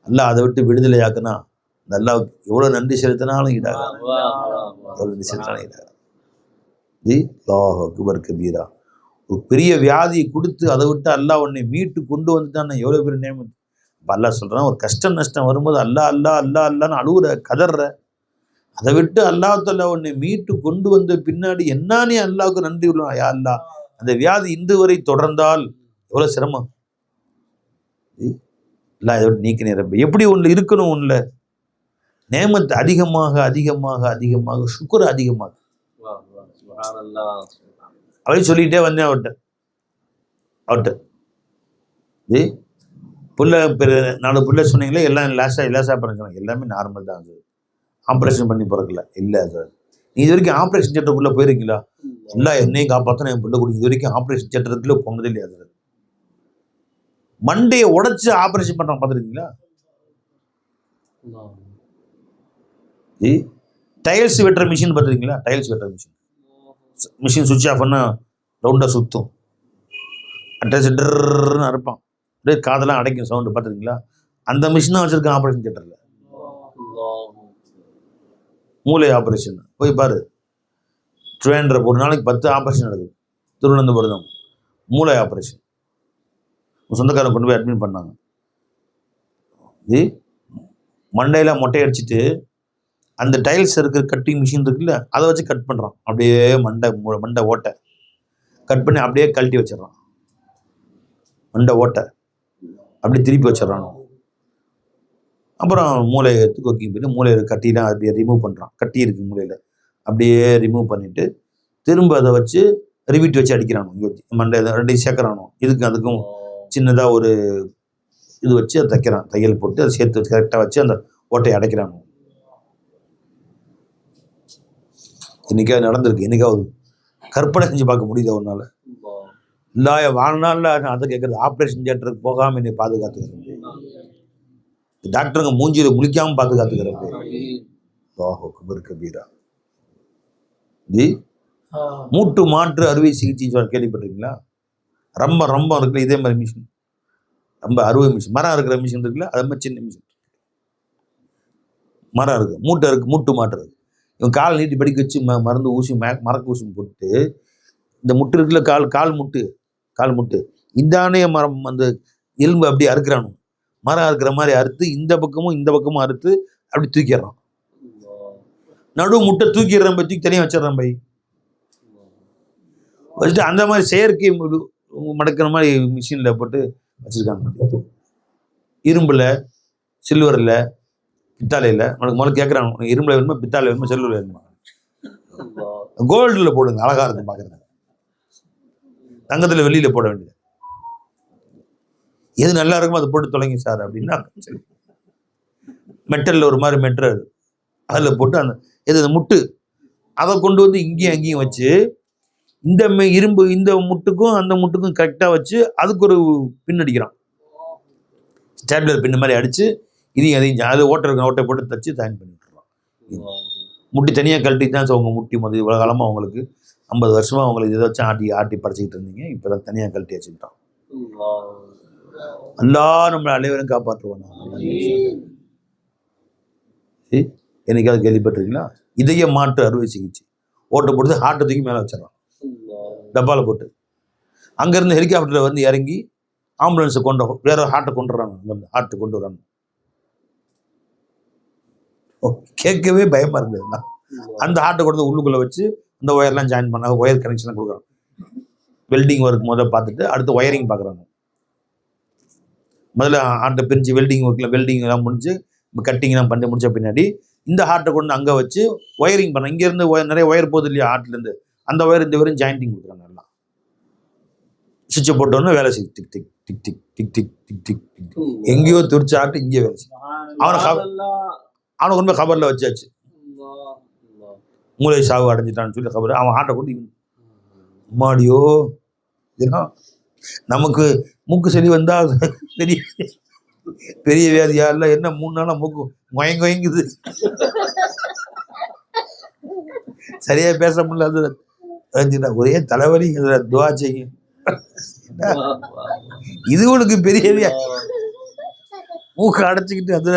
அல்லாஹ் அதை விட்டு விடுதலை ஆக்குனா அந்த அல்லாஹ்வுக்கு எவ்வளவு நன்றி செலுத்தினாலும் ஈடாக, எவ்வளவு நன்றி செலுத்தினாலும் ஈடாக. அல்லாஹ் அக்பர் கபீரா. ஒரு பெரிய வியாதியை கொடுத்து அதை விட்டு அல்லாஹ் உன்னை மீட்டு கொண்டு வந்துட்டான், எவ்வளவு பெரிய நேமம். இப்போ அல்லாஹ் சொல்றான், ஒரு கஷ்டம் நஷ்டம் வரும்போது அல்லாஹ் அல்லாஹ் அல்லாஹ் அல்லான்னு அழுகுற, கதற, அதை விட்டு அல்லாஹ் தஆலா உன்னை மீட்டு கொண்டு வந்த பின்னாடி என்ன நீ அல்லாஹ்வுக்கு நன்றி உள்ளவன். யா அல்லாஹ், அந்த வியாதி இன்று வரை தொடர்ந்தால் எவ்வளவு சிரமம். அல்லாஹ் இதை விட்டு நீக்கினே ரப்பே. எப்படி ஒன்று இருக்கணும், ஒன்றுல நேமத் அதிகமாக அதிகமாக அதிகமாக சுக்ர் அதிகமாக. அப்படி சொல்லிகிட்டே வந்தேன் அவர்கிட்ட புள்ள 4 புள்ள சொன்னீங்களே, எல்லாம் லேசாக பிறக்கிறாங்க, எல்லாமே நார்மல் தான். அது ஆப்ரேஷன் பண்ணி பிறக்கல இல்லை சார். நீ இது வரைக்கும் ஆப்ரேஷன் தியேட்டருக்குள்ளே போயிருக்கீங்களா? எல்லாம் என்னையும் காப்பாற்றணும், என் பிள்ளை கொடுங்க. இது வரைக்கும் ஆப்ரேஷன் தியேட்டருக்குள்ளே போனதே இல்லையா சார்? மண்டையை உடைச்சு ஆப்ரேஷன் பண்ணுறான், பார்த்துருக்கீங்களா? டைல்ஸ் வெட்டுற மிஷின் பார்த்துருக்கீங்களா? டைல்ஸ் வெட்டுற மிஷின் சுவிட்ச் ஆஃப் பண்ணால் ரவுண்டாக சுற்றும், அட்ரஸ்ன்னு அறுப்பான், அப்படியே காதெல்லாம் அடைக்கும் சவுண்டு, பார்த்துருக்கீங்களா? அந்த மிஷின் தான் வச்சுருக்கேன் ஆப்ரேஷன் தியேட்டரில். மூளை ஆப்ரேஷன் போய் பாரு, ட்ரெயினில் ஒரு நாளைக்கு 10 ஆப்ரேஷன் நடக்குது. திருவனந்தபுரம் மூளை ஆப்ரேஷன், சொந்தக்காரன் கொண்டு போய் அட்மிட் பண்ணாங்க. மண்டையில் மொட்டை அடிச்சுட்டு அந்த டைல்ஸ் இருக்கிற கட்டிங் மிஷின் இருக்குல்ல, அதை வச்சு கட் பண்ணுறான். அப்படியே மண்டை ஓட்டை கட் பண்ணி அப்படியே கழட்டி வச்சிடறான், மண்டை ஓட்டை அப்படி திருப்பி வச்சிடறான். அப்புறம் மூளையை எடுத்து கொக்கி போயிட்டு மூளையை கட்டிலாம் அப்படியே ரிமூவ் பண்ணுறான். கட்டி இருக்குது மூளையில், அப்படியே ரிமூவ் பண்ணிவிட்டு திரும்ப அதை வச்சு ரிவிட் வச்சு அடிக்கிறானோ, இங்கே வச்சு மண்டை 2 சேர்க்குறானோ. இதுக்கு அதுக்கும் சின்னதாக ஒரு இது வச்சு அதை தைக்கிறான், தையல் போட்டு அதை சேர்த்து வச்சு கரெக்டாக வச்சு அந்த ஓட்டையை அடைக்கிறானோ. என்னைக்காவது நடந்திருக்கு? என்னைக்காவது கற்பனை செஞ்சு பார்க்க முடியுது அவனால? இல்லாய வாழ்நாளில் நான் அதை கேட்குறது, ஆப்ரேஷன் தியேட்டருக்கு போகாமல் என்னை பாதுகாத்துக்கிறேன், டாக்டருங்க மூஞ்சியில் முழிக்காமல் பாதுகாத்துக்கிறேன். கபீரா. மூட்டு மாற்று அறுவை சிகிச்சை கேள்விப்பட்டிருக்கீங்களா? ரொம்ப ரொம்ப இருக்குல்ல, இதே மாதிரி மிஷின், ரொம்ப அறுவை மிஷின், மரம் இருக்கிற மிஷின் இருக்குல்ல, அது மாதிரி சின்ன மிஷின், மரம் இருக்குது, மூட்டை இருக்குது, மூட்டு மாற்று. இவன் கால் நீட்டி படிக்க வச்சு மருந்து ஊசி மரக்கு ஊசி போட்டு இந்த முட்டு இருக்குல்ல, கால் முட்டு இந்தானே மரம் அந்த எலும்பு அப்படி அறுக்கிறானு, மரம் அறுக்கிற மாதிரி அறுத்து இந்த பக்கமும் அறுத்து அப்படி தூக்கிடுறான். நடு முட்டை தூக்கிடுறான், தூக்கி தனியாக வச்சிடறான் பை வச்சுட்டு. அந்த மாதிரி செயற்கை மடக்கிற மாதிரி மிஷினில் போட்டு வச்சுருக்காங்க. இரும்பில், சில்வரில், பித்தாலையில். உனக்கு முதல்ல கேட்குறான், இரும்பில் வேணுமா, பித்தாலை வேணுமா, சில்வரில் வேணுமா? கோல்டில் போடுங்க, அழகாக இருக்கு பார்க்குறேன். தங்கத்தில் வெளியில் போட வேண்டியது, எது நல்லா இருக்குமோ அதை போட்டு தொலைங்க சார் அப்படின்னா. மெட்டலில் ஒரு மாதிரி மெட்டல் அதில் போட்டு அந்த எது முட்டு அதை கொண்டு வந்து இங்கேயும் அங்கேயும் வச்சு இந்த இரும்பு இந்த முட்டுக்கும் அந்த முட்டுக்கும் கரெக்டாக வச்சு அதுக்கு ஒரு பின் அடிக்கிறான், ஸ்டேப்லர் பின் மாதிரி அடித்து இதையும் அது ஓட்டை போட்டு தச்சு ஜாயின் பண்ணி விட்டுறான். முட்டி தனியாக கழட்டி தான் சார் உங்கள் முட்டி முதல் இவ்வளோ காலமாக அவங்களுக்கு 50 வருஷமாக அவங்களுக்கு இதை வச்சு ஆட்டி படைச்சிக்கிட்டு இருந்தீங்க, இப்போ தான் தனியாக கழட்டி வச்சுக்கிட்டான். அல்லாஹ் நம்மளை அனைவரும் காப்பாற்றுவாங்க. என்னைக்காவது கேள்விப்பட்டிருக்கீங்களா? இதய மாற்று அறுவை சிகிச்சை ஓட்டை போட்டு ஹார்ட்டை தூக்கி மேலே வச்சிடறான், டப்பாவில் போட்டு. அங்கேருந்து ஹெலிகாப்டரில் வந்து இறங்கி ஆம்புலன்ஸை வேற ஹார்ட்டை கொண்டுறாங்க, ஹார்ட்டை கொண்டு வராங்க. கேட்கவே பயமா இருந்தது. அந்த ஹார்ட்டை கொண்டு உள்ளுக்குள்ளே வச்சு அந்த ஒயர்லாம் ஜாயின் பண்ணாங்க, ஒயர் கனெக்ஷன் கொடுக்குறாங்க. வெல்டிங் ஒர்க் முதல்ல பார்த்துட்டு அடுத்து ஒயரிங் பார்க்குறாங்க. முதல்ல ஹார்ட்டை பிரிஞ்சு வெல்டிங் ஒர்க்கில் வெல்டிங் எல்லாம் முடிஞ்சு கட்டிங்லாம் பண்ணி முடிச்ச பின்னாடி இந்த ஹார்ட்டை கொண்டு அங்கே வச்சு ஒயரிங் பண்ண. இங்கேருந்து நிறைய ஒயர் போகுது இல்லையா ஹார்ட்லேருந்து, அந்த ஒயர் இந்த வரையும் ஜாயிண்டிங் கொடுக்குறாங்க. எல்லாம் சுவிட்சை போட்டோன்னு வேலை செய்யும். Tick tick tick tick tick tick tick tick tick. எங்கேயோ துடிச்சாட்டு இங்கே வேலை செய்யும். அவனை கொண்டு போய் கபரில் வச்சாச்சு. மூளை சாவு அடைஞ்சிட்டான்னு சொல்லி கபர். அவன் ஆட்டை கொண்டு மாடியோ நமக்கு மூக்கு சளி வந்தா பெரிய பெரிய வியாதியா இல்லை, என்ன 3 நாளா மூக்கு மயங்குது, சரியா பேச முடியல, ஒரே தலைவலி, துவா செய்யும். இது உனக்கு பெரிய வியாதி, மூக்கு அடைச்சிக்கிட்டு அது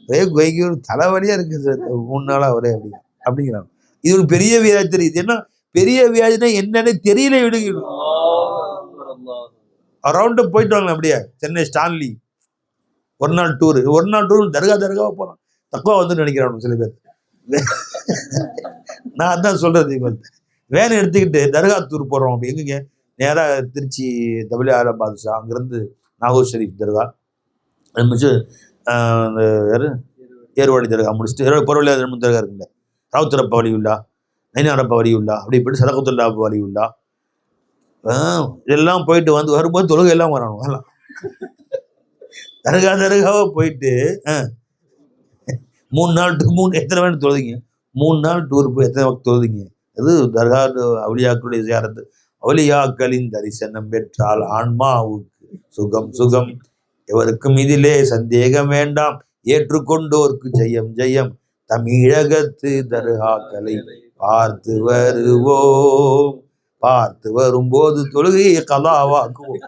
ஒரே கொய்க்கு தலைவலியா இருக்கு 3 நாளா ஒரே அப்படிங்கிறாங்க. இது ஒரு பெரிய வியாதி தெரியுது. என்ன பெரிய வியாதினா என்னன்னு தெரியல. விடுங்க அரௌண்ட் போயிட்டு வாங்க. அப்படியே சென்னை ஸ்டான்லி ஒரு நாள் டூரு தர்காவா போறான். தக்குவா வந்து நினைக்கிறான் சில பேர். நான் அதான் சொல்றது, வேன் எடுத்துக்கிட்டு தர்கா டூர் போறோம். அப்படி எங்குங்க நேராக திருச்சி WR பாதுஷா, அங்கிருந்து நாகூர் ஷெரீஃப் தர்கா முடிச்சு ஏர்வாடி தர்கா முடிச்சுட்டு பொருள் தர்கா இருக்குல்ல, ராவுத்தரப்ப வலியுல்லா, நைனாரப்ப வலியுல்லா, அப்படி இப்படி சதகத்துல்லா வலியுல்லா, இதெல்லாம் போயிட்டு வந்து வரும்போது தொழுகை எல்லாம் வரணும். எல்லாம் தர்காவா போயிட்டு 3 நாள் எத்தனை வேணும் தொழுதிங்க? 3 நாள் டூர் போய் எத்தனை வக்து தொழுதிங்க? அது தர்கா அவுலியாக்களுடைய ஜியாரத்து. அவுலியாக்களின் தரிசனம் பெற்றால் ஆன்மாவுக்கு சுகம் சுகம், எவருக்கும் இதிலே சந்தேகம் வேண்டாம், ஏற்றுக்கொண்டோர்க்கு ஜெயம் ஜெயம், தமிழகத்து தர்காக்களை பார்த்து வருவோம், பார்த்து வரும்போது தொழுகையை கலாவாக்குவோம்.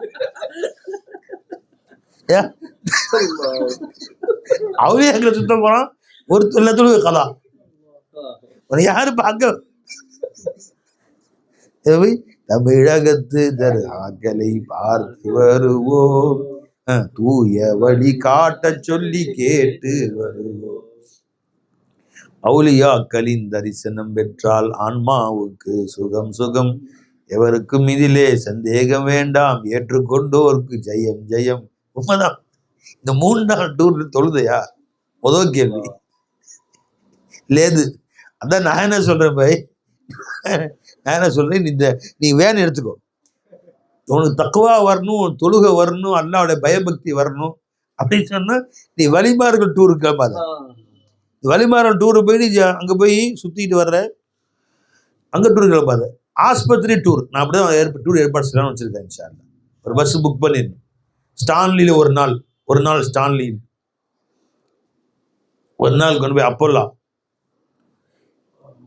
அவுலியாக்களை சுத்தம் போறான், ஒரு தொழுகை கலா யாரு பார்க்க. தமிழகத்து தர்காக்களை பார்த்து வருவோம், தூய வழி காட்ட சொல்லி கேட்டு வருவோம், அவுலியாக்களின் தரிசனம் பெற்றால் ஆன்மாவுக்கு சுகம் சுகம், எவருக்கும் இதிலே சந்தேகம் வேண்டாம், ஏற்றுக்கொண்டோருக்கு ஜெயம் ஜெயம். உண்மைதான். இந்த 3 நாள் டூர் தொழுதையா? முதல் கேள்வி லேது. அதான் நான் என்ன சொல்றேன் பாய், நான் என்ன சொல்றேன், நீ வேன் எடுத்துக்கோ, உனக்கு தக்குவா வரணும், தொழுகை வரணும், அல்லாஹ்வுடைய பயபக்தி வரணும் அப்படின்னு சொன்னா நீ வழிமார்கள் டூருக்கு கிளம்பாத. வழிமாறல் டூரு போய் அங்கே போய் சுற்றிட்டு வர்ற, அங்கே டூர் கிளம்பாத. ஆஸ்பத்திரி டூர் நான் அப்படிதான் டூர் ஏற்பாடு செய்யலாம்னு வச்சுருக்கேன். இன்ஷா அல்லாஹ் ஒரு பஸ் புக் பண்ணிடணும். ஸ்டான்லியில் ஒரு நாள் ஸ்டான்லி, ஒரு நாள் கொண்டு போய் அப்போல்லா,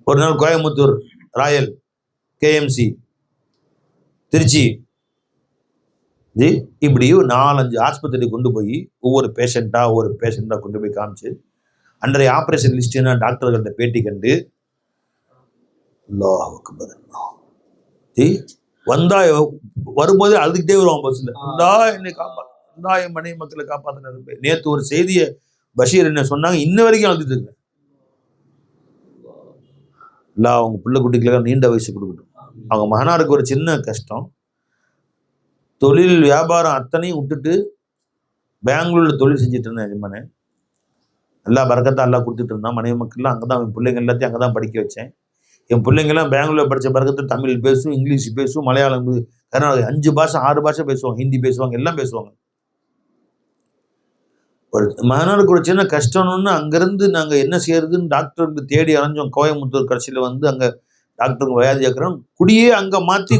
ஒரு நாள் கோயம்புத்தூர் ராயல், KMC திருச்சி, இப்படி 4-5 ஆஸ்பத்திரி கொண்டு போய் ஒவ்வொரு பேஷண்ட்டாக கொண்டு போய் காமிச்சு, அன்றைய ஆப்ரேஷன் லிஸ்ட் என்ன டாக்டர்கள்ட்ட பேட்டி கண்டு, வந்தா வரும்போதே அழுதுகிட்டே வருவான் பஸ்ல, வந்தா என்னை காப்பாற்ற, வந்தா என் மனைவி மக்களை காப்பாற்றின. நேற்று ஒரு செய்தியை பஷீர் என்ன சொன்னாங்க, இன்ன வரைக்கும் அழுதுட்டு இருக்கேன். அவங்க பிள்ளை குட்டிகளுக்கு நீண்ட வயசு கொடுக்கட்டும். அவங்க மகனாருக்கு ஒரு சின்ன கஷ்டம், தொழில் வியாபாரம் அத்தனையும் விட்டுட்டு பெங்களூர்ல தொழில் செஞ்சுட்டு இருந்தேன். எஜமானே எல்லா பறக்கத்தான் எல்லாம் கொடுத்துட்டு இருந்தான். மனைவி மக்கள்லாம் அங்கே தான், என் பிள்ளைங்க எல்லாத்தையும் அங்கே தான் படிக்க வச்சேன். என் பிள்ளைங்கெல்லாம் பெங்களூரில் படித்த பறக்கத்தை தமிழ் பேசும், இங்கிலீஷ் பேசும், மலையாளம், கர்நாடகா 5 பாஷை 6 பாஷை பேசுவாங்க, ஹிந்தி பேசுவாங்க, எல்லாம் பேசுவாங்க. ஒரு மகனாருக்கு ஒரு சின்ன கஷ்டம்னு அங்கேருந்து நாங்கள் என்ன செய்யறதுன்னு டாக்டருக்கு தேடி அலைஞ்சோம். கோயம்புத்தூர் கடைசியில் வந்து அங்கே டாக்டருக்கு வியாதி ஆக்குறோம். குடியே அங்கே மாற்றி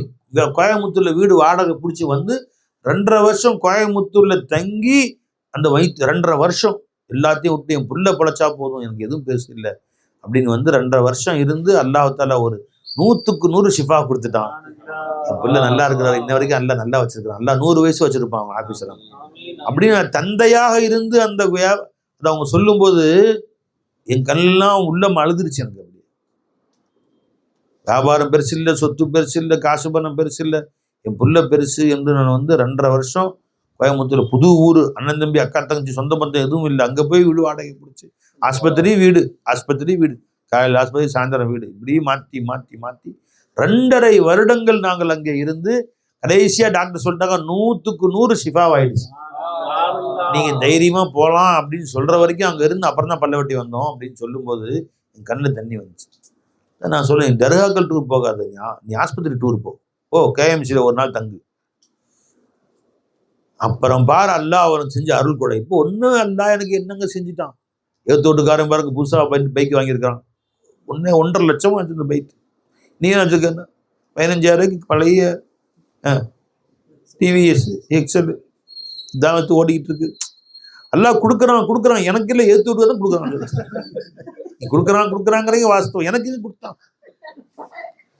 கோயம்புத்தூரில் வீடு வாடகை பிடிச்சி வந்து 2.5 வருஷம் கோயம்புத்தூரில் தங்கி அந்த 2.5 வருஷம் எல்லாத்தையும் விட்டு என் புள்ள பழச்சா போதும், எனக்கு எதுவும் பேச இல்லை அப்படின்னு வந்து 2.5 வருஷம் இருந்து அல்லாஹ் தாலா ஒரு 100க்கு 100 ஷிஃபா கொடுத்துட்டான். என் பிள்ளை நல்லா இருக்கிறாரு, இன்ன வரைக்கும் நல்லா வச்சிருக்கிறான். நல்லா 100 வயசு வச்சிருப்பான் அவங்க ஆஃபீஸர். அப்படின்னு தந்தையாக இருந்து அந்த அவங்க சொல்லும்போது என் கண்ணெல்லாம் உள்ளம் அழுதுருச்சு எனக்கு. அப்படி வியாபாரம் பெருசு இல்லை, சொத்து பெருசு இல்லை, காசு பணம் பெருசு இல்லை, என் புள்ள பெருசு என்று நான் வந்து 2.5 வருஷம் கோயம்புத்தூர், புது ஊர், அண்ணன் தம்பி அக்கா தங்கச்சி சொந்த பந்தம் எதுவும் இல்லை, அங்கே போய் வீடு வாடகை பிடிச்சி ஆஸ்பத்திரி வீடு காலையில் ஆஸ்பத்திரி சாயந்தரம் வீடு, இப்படி மாற்றி 2.5 வருடங்கள் நாங்கள் அங்கே இருந்து கடைசியா டாக்டர் சொல்லிட்டாங்க 100க்கு 100 ஷிஃபாவாயிடுச்சு, நீங்க தைரியமா போகலாம் அப்படின்னு சொல்ற வரைக்கும் அங்க இருந்து அப்புறம் தான் பல்ல வெட்டி வந்தோம் அப்படின்னு சொல்லும்போது என் கண்ணில் தண்ணி வந்துச்சு. நான் சொல்லுவேன், தர்காக்கள் டூர் போகாத, நீ ஆஸ்பத்திரி டூர் போ, KMCயில் ஒரு நாள் தங்கு, அப்புறம் பாரு அல்லாஹ் அவனுக்கு செஞ்ச அருள் கூட. இப்போ ஒன்றும் அல்லாஹ் எனக்கு என்னங்க செஞ்சுட்டான். ஏத்தோட்டுக்காரன் பாருங்க புதுசாக பைக் வாங்கியிருக்கான். 1.5 லட்சம் ஆச்சு இந்த பைக். நீ வச்சுக்க 15,000 பழைய டிவிஎஸ் எக்ஸல் இதான் வச்சு ஓடிக்கிட்டு இருக்கு. எல்லாம் கொடுக்குறான் எனக்கு இல்லை ஏற்று விட்டு தான் கொடுக்குறாங்கிறீங்க வாஸ்தவம். எனக்கு இது கொடுத்தான்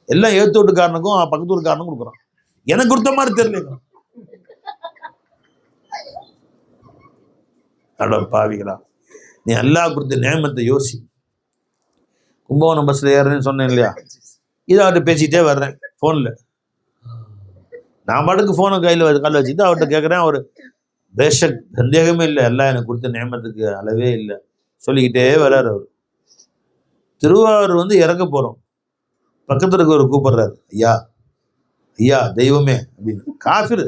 எல்லாம் ஏற்று வீட்டுக்காரனுக்கும் பக்கத்து வீட்டுக்காரனுக்கும் கொடுக்குறான். எனக்கு கொடுத்த மாதிரி தெரியல. அட பாவிகளா, நீ அல்லாஹ் கொடுத்த நேமத்தை யோசி. கும்பகோணம் பஸ்ல ஏறேன்னு சொன்னேன் இல்லையா, இதை அவர்கிட்ட பேசிக்கிட்டே வர்றேன் ஃபோனில். நான் பாட்டுக்கு ஃபோனை கையில் வச்சுட்டு அவர்கிட்ட கேட்குறேன். அவர் பேஷக் சந்தேகமே இல்லை, எல்லாம் எனக்கு கொடுத்த நேமத்துக்கு அளவே இல்லை சொல்லிக்கிட்டே வர்றாரு. அவர் திருவாரூர் இறங்க போகிறோம். பக்கத்தில் இருக்க ஒரு கூப்பிடுறாரு, ஐயா ஐயா தெய்வமே அப்படின்னு. காஃபிர்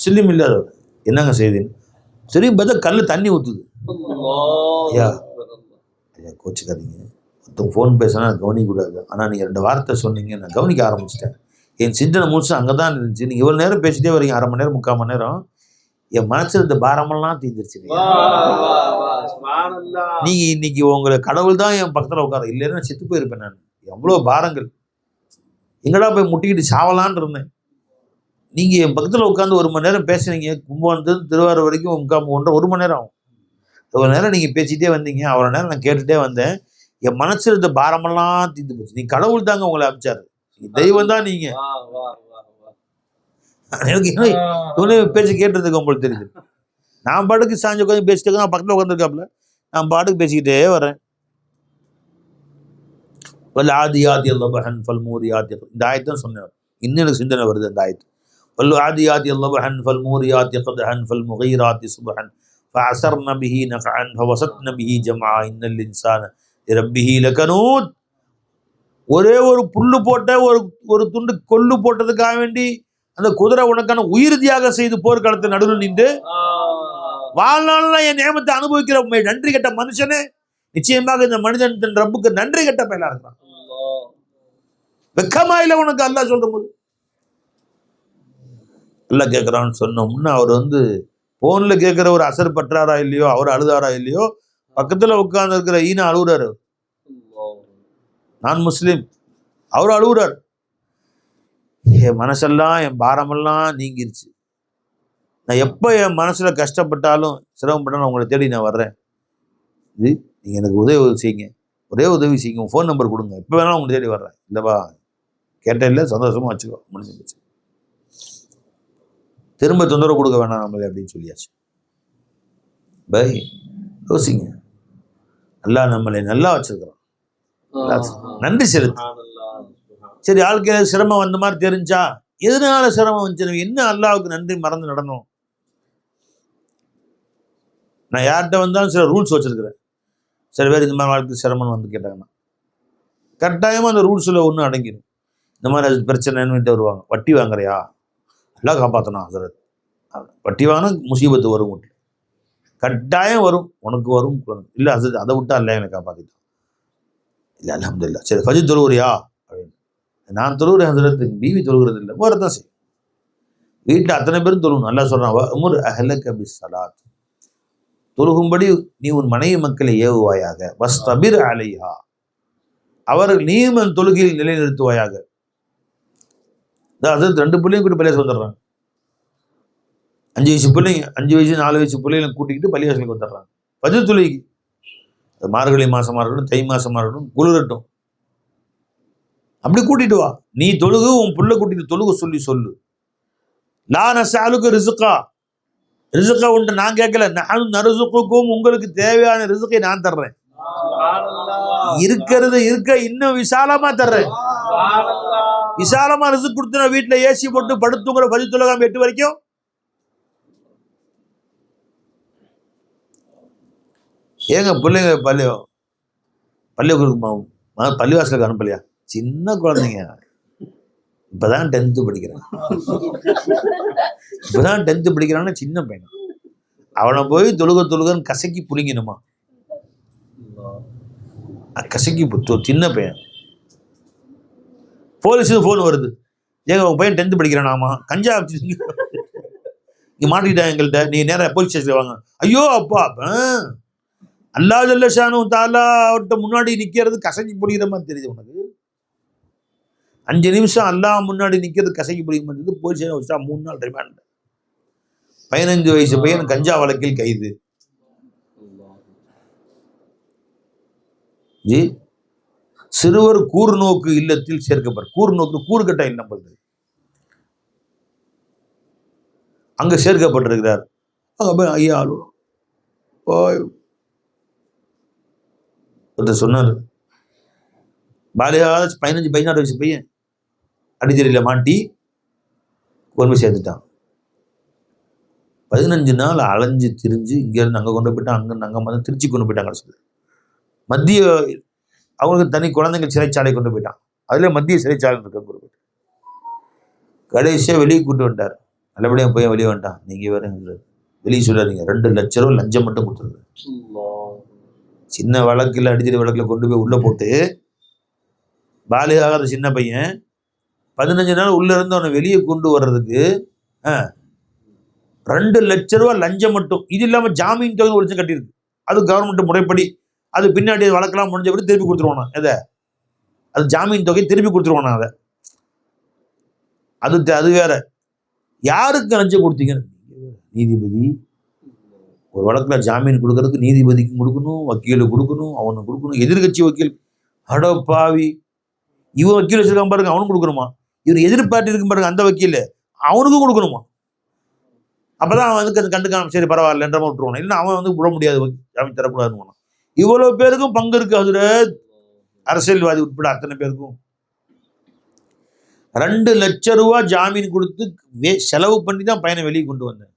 சில்லிம் இல்லாதவர். என்னங்க செய்தின்னு சரி பார்த்தா கல் தண்ணி ஊற்றுது. ஐயா ஐயா கோச்சிக்காதீங்க, ஒருத்தவங்க ஃபோன் பேசினா நான் கவனிக்கக்கூடாது. ஆனால் நீங்கள் 2 வார்த்தை சொன்னீங்க, நான் கவனிக்க ஆரம்பிச்சிட்டேன். என் சிந்தனை முழுசு அங்கே தான் இருந்துச்சு. நீங்கள் இவ்வளோ நேரம் பேசிட்டே வரீங்க, 1/2 மணி நேரம் 3/4 மணி நேரம். என் மனசில் இந்த பாரமெல்லாம் தீர்ந்துருச்சு. நீங்கள் இன்னைக்கு உங்களை கடவுள் தான் என் பக்கத்தில் உட்கார, இல்லைன்னா செத்து போயிருப்பேன் நான். எவ்வளோ பாரங்கள் எங்கடா போய் முட்டிக்கிட்டு சாவலான்னு இருந்தேன். நீங்கள் என் பக்கத்தில் உட்காந்து 1 மணி நேரம் பேசுனீங்க. கும்பகோணத்துலேருந்து திருவாரூர் வரைக்கும் 1 மணி நேரம் ஆகும். இவ்வளோ நேரம் நீங்கள் பேசிகிட்டே வந்தீங்க, அவ்வளோ நேரம் நான் கேட்டுகிட்டே வந்தேன். என் மனசில் இருந்த பாரமெல்லாம் தீர்ந்து போச்சு. நீ கடவுள் தாங்க உங்களை அனுப்பிச்சாரு, தெய்வம் தான் நீங்க. எனக்கு பேச்சு கேட்டதுக்கு உங்களுக்கு தெரியுது. நான் பாட்டுக்கு சாஞ்சு உட்காந்து பேசிட்டு நான் பக்கத்தில் உட்காந்துருக்காப்புல, நான் பாட்டுக்கு பேசிக்கிட்டே வரேன். ஆதியாதி அல்லபஹன் ஃபல்மூரியாத்தி, இந்த ஆயத்தான் சொன்னேன். இன்னும் எனக்கு சிந்தனை வருது அந்த ஆயத்து. ஆதியாதி அல்லபஹன் ஃபல்மூரியாத்தி கதஹன் ஃபல்முகீராத்தி சுபஹன் ஃபஅஸர்ன பிஹி நஃபஅன் ஃபவஸத்ன பிஹி ஜம்ஆ இன்னல் இன்சான லிரப்பிஹி லகனூத். ஒரே ஒரு புல்லு போட்ட ஒரு துண்டு கொள்ளு போட்டதுக்காக வேண்டி அந்த குதிரை உனக்கான உயிர் தியாகம் செய்து போர்க்களத்தை நடுவில் நின்று வாழ்நாள் என் நேமத்தை அனுபவிக்கிற நன்றி கெட்ட மனுஷனே, நிச்சயமாக இந்த மனிதன் தன் ரப்புக்கு நன்றி கெட்ட பயலா இருக்கிறான். வெக்கமா இல்லை உனக்கு அல்லாஹ் சொல்ற போது? அல்லாஹ் கேட்கிறான்னு சொன்னோம்னா அவர் போன்ல கேட்கிற ஒரு அசர் பற்றாரா இல்லையோ, அவர் அழுதாரா இல்லையோ, பக்கத்துல உட்கார்ந்து இருக்கிற ஈனா அழுகுறாரு. நான் முஸ்லீம், அவர் அழுகுறார். என் மனசெல்லாம் என் பாரமெல்லாம் நீங்கிருச்சு. நான் எப்போ என் மனசுல கஷ்டப்பட்டாலும் சிரமப்பட்டாலும் உங்களை தேடி நான் வர்றேன். இது நீங்கள் எனக்கு உதவி செய்யுங்க, ஒரே உதவி செய்யுங்க, உங்கள் ஃபோன் நம்பர் கொடுங்க, எப்போ வேணாலும் உங்களை தேடி வர்றேன். இல்லைப்பா கேட்டேன் இல்லை, சந்தோஷமாக வச்சுக்கோ, முடிஞ்சு போச்சு. திரும்ப தொந்தரவு கொடுக்க வேணாம் நம்மளே அப்படின்னு சொல்லியாச்சு. பை யோசிங்க, அல்லாஹ் நம்மளை நல்லா வச்சிருக்கிறோம், நன்றி செலுத்து. சரி, ஆளுக்கு சிரமம் வந்த மாதிரி தெரிஞ்சா எதனால சிரமம் வந்துச்சு, என்ன அல்லாஹ்வுக்கு நன்றி மறந்து நடணும். நான் யார்கிட்ட வந்தாலும் சில ரூல்ஸ் வச்சிருக்கிறேன். சில பேர் இந்த மாதிரி வாழ்க்கை சிரமம்னு கேட்டாங்கன்னா கட்டாயமாக அந்த ரூல்ஸில் ஒன்று அடங்கிடும். இந்த மாதிரி பிரச்சனைன்னு வருவாங்க. வட்டி வாங்குறியா, எல்லாம் காப்பாற்றணும் ஹசரத். வட்டி வாங்கினா முசீபத்து வரும், வீட்டில் கட்டாயம் வரும், உனக்கு வரும். இல்லை ஹசரத் அதை விட்டா இல்லை எனக்கு காப்பாற்றிட்டான். இல்லை அல்ஹம்துலில்லாஹ். சரி ஃபஜ்ர் தொழுவுறியா அப்படின்னு. நான் தொழுகிறேன் ஹசரத், பிவி தொழுகிறது இல்லை, வரதான் செய்யும். வீட்டில் அத்தனை பேரும் தொழுகணும். நல்லா சொல்கிறான், உமர் அஹ்லக பிஸ்ஸலாத், தொழுகும்படி நீ உன் மனைவி மக்களை ஏவுவாயாக. வஸ்தபிர் அலைஹா, அவர்கள் நீமன் தொழுகையில் நிலைநிறுத்துவாயாக. அதாவது 2 பிள்ளையும் கூட்டி பள்ளியாசலுக்கு வந்துடுறாங்க. 5 வயசு பிள்ளைங்க, 5 வயசு 4 வயசு பிள்ளைங்களை கூட்டிக்கிட்டு பள்ளியாசலுக்கு வந்துடுறாங்க ஃபஜ்ர் தொழுகைக்கு. அது மார்கழி மாசமா இருக்கட்டும், தை மாசமா இருக்கட்டும், குளிரட்டும், அப்படி கூட்டிட்டு வா. நீ தொழுகு, உன் புள்ள கூட்டிட்டு தொழுக சொல்லு. லா நஸ்அலுக ரிஸ்கா, ரிஸ்கா உண்டு நான் கேட்கல. நான் நர்சுக்குக்கும், உங்களுக்கு தேவையான ரிஸ்கை நான் தர்றேன். இருக்கிறது இன்னும் விசாலமா தர்றேன். விசாலமா ரிஸ்க் கொடுத்து வீட்டுல ஏசி போட்டு படுத்துங்கிற ஃபஜ்ர் தொழுகாம 8 வரைக்கும் ஏங்க பிள்ளைங்க பள்ளிவாசலுக்கு அனுப்பலையா? சின்ன குழந்தைங்க, இப்பதான் 10th படிக்கிறான். இப்பதான் 10th படிக்கிறான்னு சின்ன பையன். அவனை போய் தொழுகன்னு கசக்கி புளிங்கணுமா? கசக்கி சின்ன பையன். போலீஸுக்கு ஃபோன் வருது, ஏங்க உங்க பையன் 10th படிக்கிறானாமா, கஞ்சா இங்கே மாட்டிக்கிட்டாங்க எங்கள்கிட்ட, நீ நேராக போலீஸ் ஸ்டேஷன் வாங்க. ஐயோ அப்பா, அல்லாஹ் ஜல்ல ஷானு தஆலா அவர்கிட்ட முன்னாடி நிற்கிறது கசக்கி புரிகிற மாதிரி தெரியுது உனக்கு. 5 நிமிஷம் அல்லாஹ் முன்னாடி நிற்கிறது கசக்கி புரிகிற மாதிரி தெரியுது. போலீஸ் ஸ்டேஷன் வச்சா 3 நாள் ரிமாண்ட். 15 வயசு பையன் கஞ்சா வழக்கில் கைது. ஜி, சிறுவர் கூர்நோக்கு இல்லத்தில் சேர்க்கப்பட்ட, கூர்நோக்கு கூறுகட்ட இல்லம் பண்றது, அங்க சேர்க்கப்பட்டிருக்கிறார். ஐயா ஒருத்தர் சொன்னார், பாலிகால 15-16 வயசு பையன் அடிச்சரியில் மாட்டி கொண்டு போய் சேர்த்துட்டான். 15 நாள் அலைஞ்சு திரிஞ்சு இங்கேருந்து அங்கே கொண்டு போயிட்டான், அங்கேருந்து அங்கே வந்து திருச்சி கொண்டு போயிட்டாங்க. கடைசியில் மத்திய அவங்களுக்கு தனி குழந்தைங்க சிறைச்சாலை கொண்டு போயிட்டான். அதில் மத்திய சிறைச்சாலை இருக்க கொண்டு போயிட்டான். கடைசியாக வெளியே கூட்டு வந்துட்டார். நல்லபடியாக போய் வெளியே வந்துட்டான். நீங்கள் வேற வெளியே சொல்லாதீங்க, 2 லட்ச ரூபா லஞ்சம் மட்டும் கொடுத்துருங்க. சின்ன வழக்கில் அடிச்சடி வழக்கில் கொண்டு போய் உள்ளே போட்டு பாலிகாத சின்ன பையன் 15 நாள் உள்ளே இருந்து அவனை வெளியே கொண்டு வர்றதுக்கு 2 லட்ச ரூபா லஞ்சம் மட்டும். இது இல்லாமல் ஜாமீன் தொகை ஒழிச்சு கட்டியிருக்கு. அது கவர்மெண்ட் முறைப்படி அது பின்னாடி வழக்கெல்லாம் முடிஞ்ச பிறகு திருப்பி கொடுத்துருவானா எதை, அது ஜாமீன் தொகை திருப்பி கொடுத்துருவானா அதை. அது வேற. யாருக்கு லஞ்சம் கொடுத்தீங்க? நீதிபதி. ஒரு வழக்கில் ஜாமீன் கொடுக்கறதுக்கு நீதிபதிக்கு கொடுக்கணும், வக்கீலுக்கு கொடுக்கணும், அவனுக்கு கொடுக்கணும், எதிர்கட்சி வக்கீல். அடோ பாவி, இவன் வக்கீல் வச்சிருக்கான் பாருங்க, அவனுக்கு கொடுக்கணுமா? இவர் எதிர்பார்ட்டி இருக்கும் பாருங்க அந்த வக்கீல், அவனுக்கும் கொடுக்கணுமா? அப்பதான் அவன் வந்து கண்டுக்காம சரி பரவாயில்லன்ற மாதிரி விட்டுருவான். இல்லைன்னா அவன் வந்து விட முடியாது, ஜாமீன் தரக்கூடாதுன்னு. இவ்வளவு பேருக்கும் பங்கு இருக்கு அதுல, அரசியல்வாதி உட்பட அத்தனை பேருக்கும். 2 லட்ச ரூபா ஜாமீன் கொடுத்து செலவு பண்ணி தான் பையனை வெளியே கொண்டு வந்தேன்.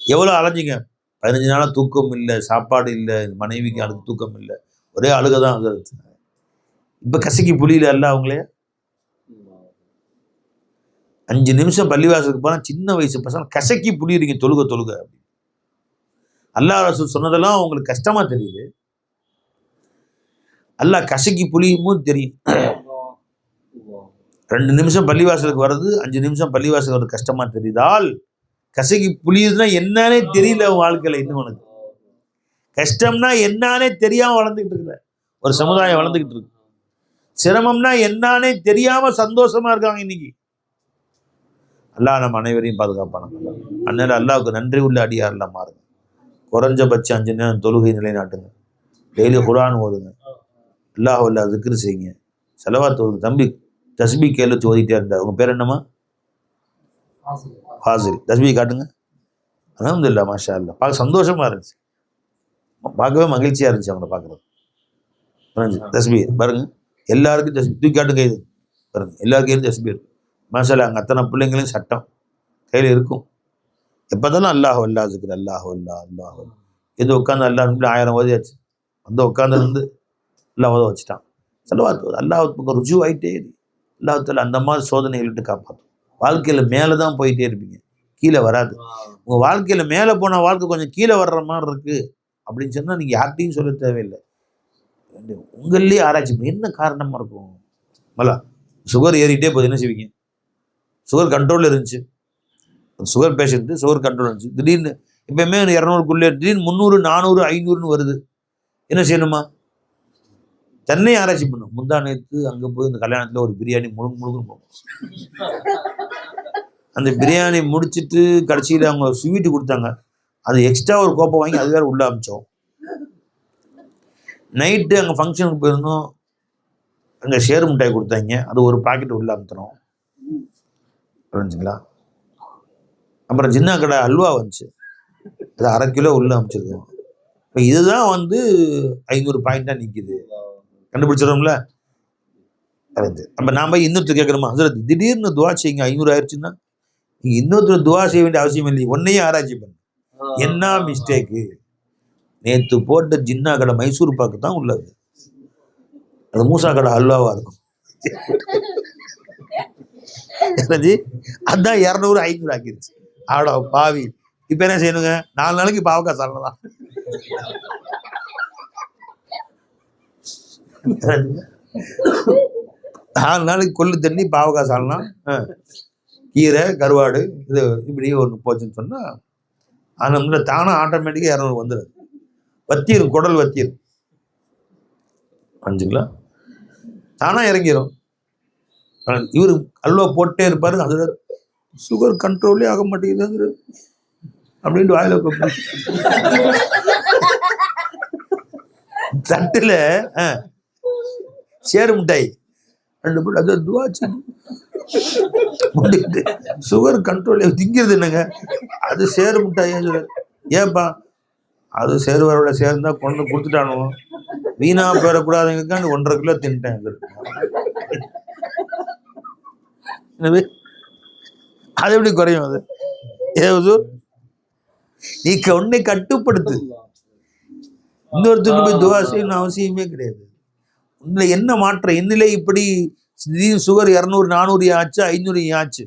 எவ்வளவு அலைஞ்சிங்க. 15 நாளா தூக்கம் இல்லை, சாப்பாடு இல்லை, மனைவிக்கு அதுக்கு தூக்கம் இல்லை, ஒரே அழுகதான். இப்ப கசக்கி புளியில அல்ல அவங்களே. 5 நிமிஷம் பள்ளிவாசலுக்கு போனா சின்ன வயசு பசங்க கசக்கி புளியுறீங்க, தொழுக அப்படி. அல்லாஹ் ரசூல் சொன்னதெல்லாம் உங்களுக்கு கஷ்டமா தெரியுது. அல்லாஹ் கசக்கி புளியும் தெரியும். 2 நிமிஷம் பள்ளிவாசலுக்கு வர்றது, 5 நிமிஷம் பள்ளிவாசலுக்கு வர்றது கஷ்டமா தெரியுதால், கசக்கி புளியுதுன்னா என்னன்னே தெரியல வாழ்க்கையில. இன்னும் உனக்கு கஷ்டம்னா என்னன்னே தெரியாம வளர்ந்துகிட்டு இருக்கிற ஒரு சமுதாயம் வளர்ந்துகிட்டு இருக்கு. சிரமம்னா என்னன்னே தெரியாம சந்தோஷமா இருக்காங்க இன்னைக்கு. அல்லாஹ் நம்ம அனைவரையும் பாதுகாப்பான. அதனால அல்லாஹ்வுக்கு நன்றி உள்ள அடியாரெல்லாம் மாறுங்க. குறைஞ்சபட்சம் 5 நேரம் தொழுகை நிலைநாட்டுங்க. டெய்லி குர்ஆன் ஓதுங்க. அல்லாஹ் அல்லா திக்ர் செய்யுங்க. ஸலவாத் ஓதுங்க. தம்பி தஸ்பீ கையில் வச்சு ஓதிட்டே இருந்தார். உங்க பேர் என்னம்மா? ஃபாசில். தஸ்பீ காட்டுங்க. அல்ஹம்துலில்லாஹ், மாஷா அல்லாஹ். பார்க்க சந்தோஷமா இருந்துச்சு, பார்க்கவே மகிழ்ச்சியா இருந்துச்சு அவங்களை பார்க்குறது. தஸ்பீ பாருங்க, எல்லாருக்கும் தஸ்பீ தூக்கி காட்டுங்க. இது பாருங்க, எல்லாருக்கும் தஸ்பீ இருக்கு. மாஷா அல்லாஹ். அங்கே அத்தனை பிள்ளைங்களையும் சட்டம் கையில் இருக்கும். எப்போதாலும் அல்லாஹ் அல்லாஹ் ஜிக்ர், அல்லாஹ் அல்லாஹ் அல்லாஹ். இது உட்காந்து அல்லாஹ் 1000 ஓதியாச்சு. வந்து உட்காந்துருந்து அல்லாஹ் ஓத வச்சுட்டான். ஸலவாத் அல்லாஹ் பக்கம் ருஜு ஆகிட்டே இருக்கு. அல்லாஹ் அந்த மாதிரி சோதனைகள் விட்டு காப்பாற்றும். வாழ்க்கையில் மேலே தான் போயிட்டே இருப்பீங்க, கீழே வராது. உங்கள் வாழ்க்கையில் மேலே போனால் வாழ்க்கை கொஞ்சம் கீழே வர்ற மாதிரி இருக்குது அப்படின்னு சொன்னால் நீங்கள் யார்கிட்டையும் சொல்ல தேவையில்லை. உங்கள்லேயே ஆராய்ச்சி என்ன காரணமாக இருக்கும். மலா சுகர் ஏறிட்டே போகுது, என்ன செய்வீங்க? சுகர் கண்ட்ரோலில் இருந்துச்சு, சுகர் பேஷண்ட்டு சுகர் கண்ட்ரோல் இருந்துச்சு. திடீர்னு எப்பயுமே 200க்குள்ளே திடீர்னு 300 400 500ன்னு வருது. என்ன செய்யணுமா? தன்னை ஆராய்ச்சி பண்ணும். முந்தா நேற்று அங்கே போய் இந்த கல்யாணத்தில் ஒரு பிரியாணி முழுங்குன்னு போகும். அந்த பிரியாணி முடிச்சுட்டு கடைசியில் அவங்க ஸ்வீட்டு கொடுத்தாங்க. அது எக்ஸ்ட்ரா ஒரு கோப்பை வாங்கி அது வேறு உள்ளே அமிச்சோம். நைட்டு அங்கே ஃபங்க்ஷனுக்கு போயிருந்தோம், அங்கே ஷேர் மிட்டாய் கொடுத்தாங்க, அது ஒரு பாக்கெட் உள்ளே அமுத்துறோம். புரிஞ்சுங்களா? அப்புறம் ஜின்னா கடை அல்வா வந்துச்சு, அது 1/2 கிலோ உள்ளே அமிச்சிருக்கோம். இப்போ இதுதான் வந்து 500 பாயிண்டாக நிற்கிது. கண்டுபிடிச்சிடறோம்ல. அப்போ நான் போய் இன்னொருத்தர் கேட்கணுமா? ஹஸரத் திடீர்னு துவா செய்யுங்க 500 ஆயிடுச்சுன்னா, நீங்கள் இன்னொருத்தர் துவா செய்ய வேண்டிய அவசியம் இல்லை. ஒன்னையே ஆராய்ச்சி பண்ணு. என்ன மிஸ்டேக்கு? நேற்று போட்ட ஜின்னா கடை மைசூர் பாக்கு தான் உள்ளது, அது மூசா கடை அல்வாவா இருக்கும். அதான் 200 500 ஆக்கிடுச்சு. ஆடா பாவி. இப்ப என்ன செய்யணுங்க? 4 நாளைக்கு பாவக்காய் சாப்பிடலாம். 4 நாளைக்கு கொள்ளு தண்ணி பாவக்காய் சாப்பிடலாம். கீரை கருவாடு இது இப்படி ஒன்று போச்சுன்னு சொன்னால் அந்த தானாக ஆட்டோமேட்டிக்காக 200 வந்துடும். வத்திரும், குடல் வத்திரும். அஞ்சுங்களா தானாக இறங்கிடும். இவர் அல்வா போட்டே இருப்பார். அதில் சுகர் கண்ட்ரோலே ஆக மாட்டேங்குது அப்படின்ட்டு வாயில தட்டுல சேரு மிட்டாய் 2 போட்டு அது துவாச்சு சுகர் கண்ட்ரோல் திங்கிறது என்னங்க அது சேரு மிட்டாய். ஏப்பா அது சேருவாரோட சேர்ந்தா கொண்டு கொடுத்துட்டானோ வீணா பெறக்கூடாதுங்கக்கான்னு 1.5 கிலோ தின்ட்டேன். அது எப்படி குறையும்? அது ஏது நீ உன்னை கட்டுப்படுத்து. இன்னொருத்தருக்கு போய் துவா செய்யணும் அவசியமே கிடையாது. உன்னில என்ன மாற்றம்? என்னிலே இப்படி சுகர் 200 400 ஆச்சு, 500 ஆச்சு,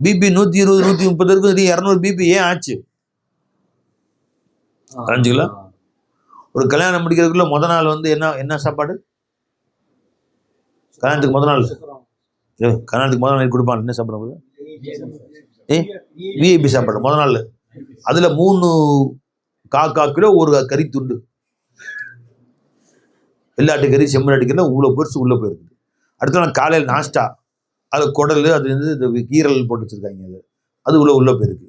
பிபி 120 130 இருக்கு, 200 பிபி ஏன் ஆச்சு? தெரிஞ்சுக்கலாம். ஒரு கல்யாணம் முடிக்கிறதுக்குள்ள முதல் நாள் வந்து என்ன சாப்பாடு? கல்யாணத்துக்கு முதல் நாள் கொடுப்பாங்க. என்ன சாப்பாடு? விஐபி சாப்பாடு முதல் நாள். அதுல 3 காக்கா கிலோ ஒரு கறி துண்டு, வெள்ளாட்டு கறி செம்மநாட்டு கறி உள்ள பெருசு உள்ள போயிருக்கு. அடுத்த நாள் காலையில் நாஸ்டா, அது குடல், அது வந்து கீரல் போட்டு வச்சிருக்காங்க, அது உள்ள போயிருக்கு.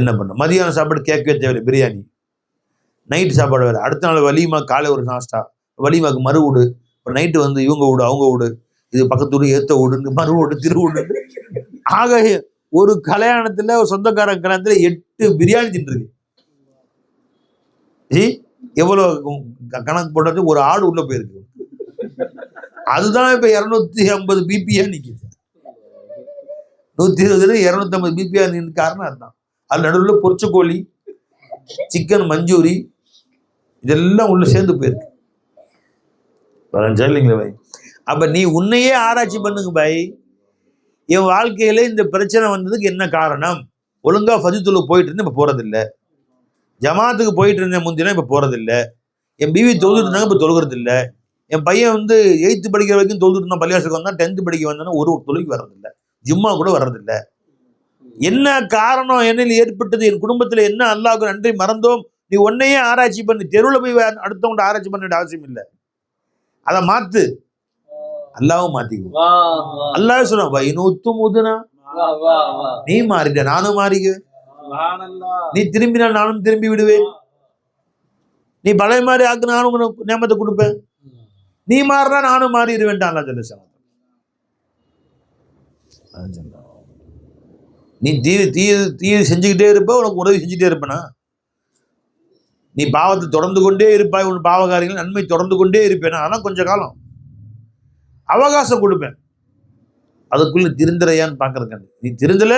என்ன பண்ண? மதியானம் சாப்பாடு கேட்கவே தேவையில்லை, பிரியாணி. நைட்டு சாப்பாடு வேறு. அடுத்த நாள் வலிமா, காலை ஒரு நாஸ்டா, வலிமாக்கு மறு வீடு, இப்போ நைட்டு வந்து இவங்க வீடு அவங்க வீடு, இது பக்கத்து வீடு ஏற்ற வீடு, மறு வீடு திரு வீடு. ஆக ஒரு கல்யாணத்துல, ஒரு சொந்தக்கார கல்யாணத்துல 8 பிரியாணி தின்றுருக்கு. எவ்வளவு கணக்கு போட்டாச்சு? ஒரு ஆடு உள்ள போயிருக்கு. அதுதான் இப்ப 250 பிபியா நிக்குது. 120 250 பிபியா நின்று காரணம் அதுதான். அது நடுவில் பொரிச்ச கோழி, சிக்கன் மஞ்சூரி இதெல்லாம் உள்ள சேர்ந்து போயிருக்கு. இல்லைங்களா பாய்? அப்ப நீ உன்னையே ஆராய்ச்சி பண்ணுங்க பாய். என் வாழ்க்கையில இந்த பிரச்சனை வந்ததுக்கு என்ன காரணம்? ஒழுங்கா ஃபஜ்ருக்கு போயிட்டு இருந்தேன், இப்ப போறதில்லை. ஜமாத்துக்கு போயிட்டு இருந்தேன் முந்தினா, இப்ப போறதில்லை. என் பிவி தொழுதுட்டு இருந்தாங்க, இப்ப தொழுகிறது இல்லை. என் பையன் வந்து 8th படிக்கிற வரைக்கும் தொழுதுட்டு இருந்தான், பள்ளியாசுக்கு வந்தான். 10th படிக்க வந்தானா ஒரு தொழுகைக்கு வர்றதில்லை, ஜும்மா கூட வர்றதில்லை. என்ன காரணம்? என்னில் ஏற்பட்டது? என் குடும்பத்துல என்ன அல்லாஹ்வுக்கு நன்றி மறந்தோம்? நீ உன்னையே ஆராய்ச்சி பண்ணி, தெருவில் போய் அடுத்தவங்க ஆராய்ச்சி பண்ண வேண்டிய அவசியம் இல்லை. அதை மாத்து, அல்லாவும் மாத்திக்குவோம். அல்லாஹ் சொல்லுவான், நீ மாறிட்ட நானும் மாறிக்குவேன், நீ திரும்பினா நானும் திரும்பி விடுவேன், நீ பழைய மாதிரி ஆக்கு நானும் நேமத்தை கொடுப்பேன், நீ மாறினா நானும் மாறிடுவேன். அல்லா சொல்ல நீ தீய செஞ்சுக்கிட்டே இருப்ப, உனக்கு உதவி செஞ்சுட்டே இருப்பனா? நீ பாவத்தை தொடர்ந்து கொண்டே இருப்பாய், உன் பாவகாரியங்கள் நன்மை தொடர்ந்து கொண்டே இருப்பேனா? ஆனால் கொஞ்ச காலம் அவகாசம் கொடுப்பேன், அதுக்குள்ள திருந்துறையான்னு பாக்குறேன். நீ திருந்தல,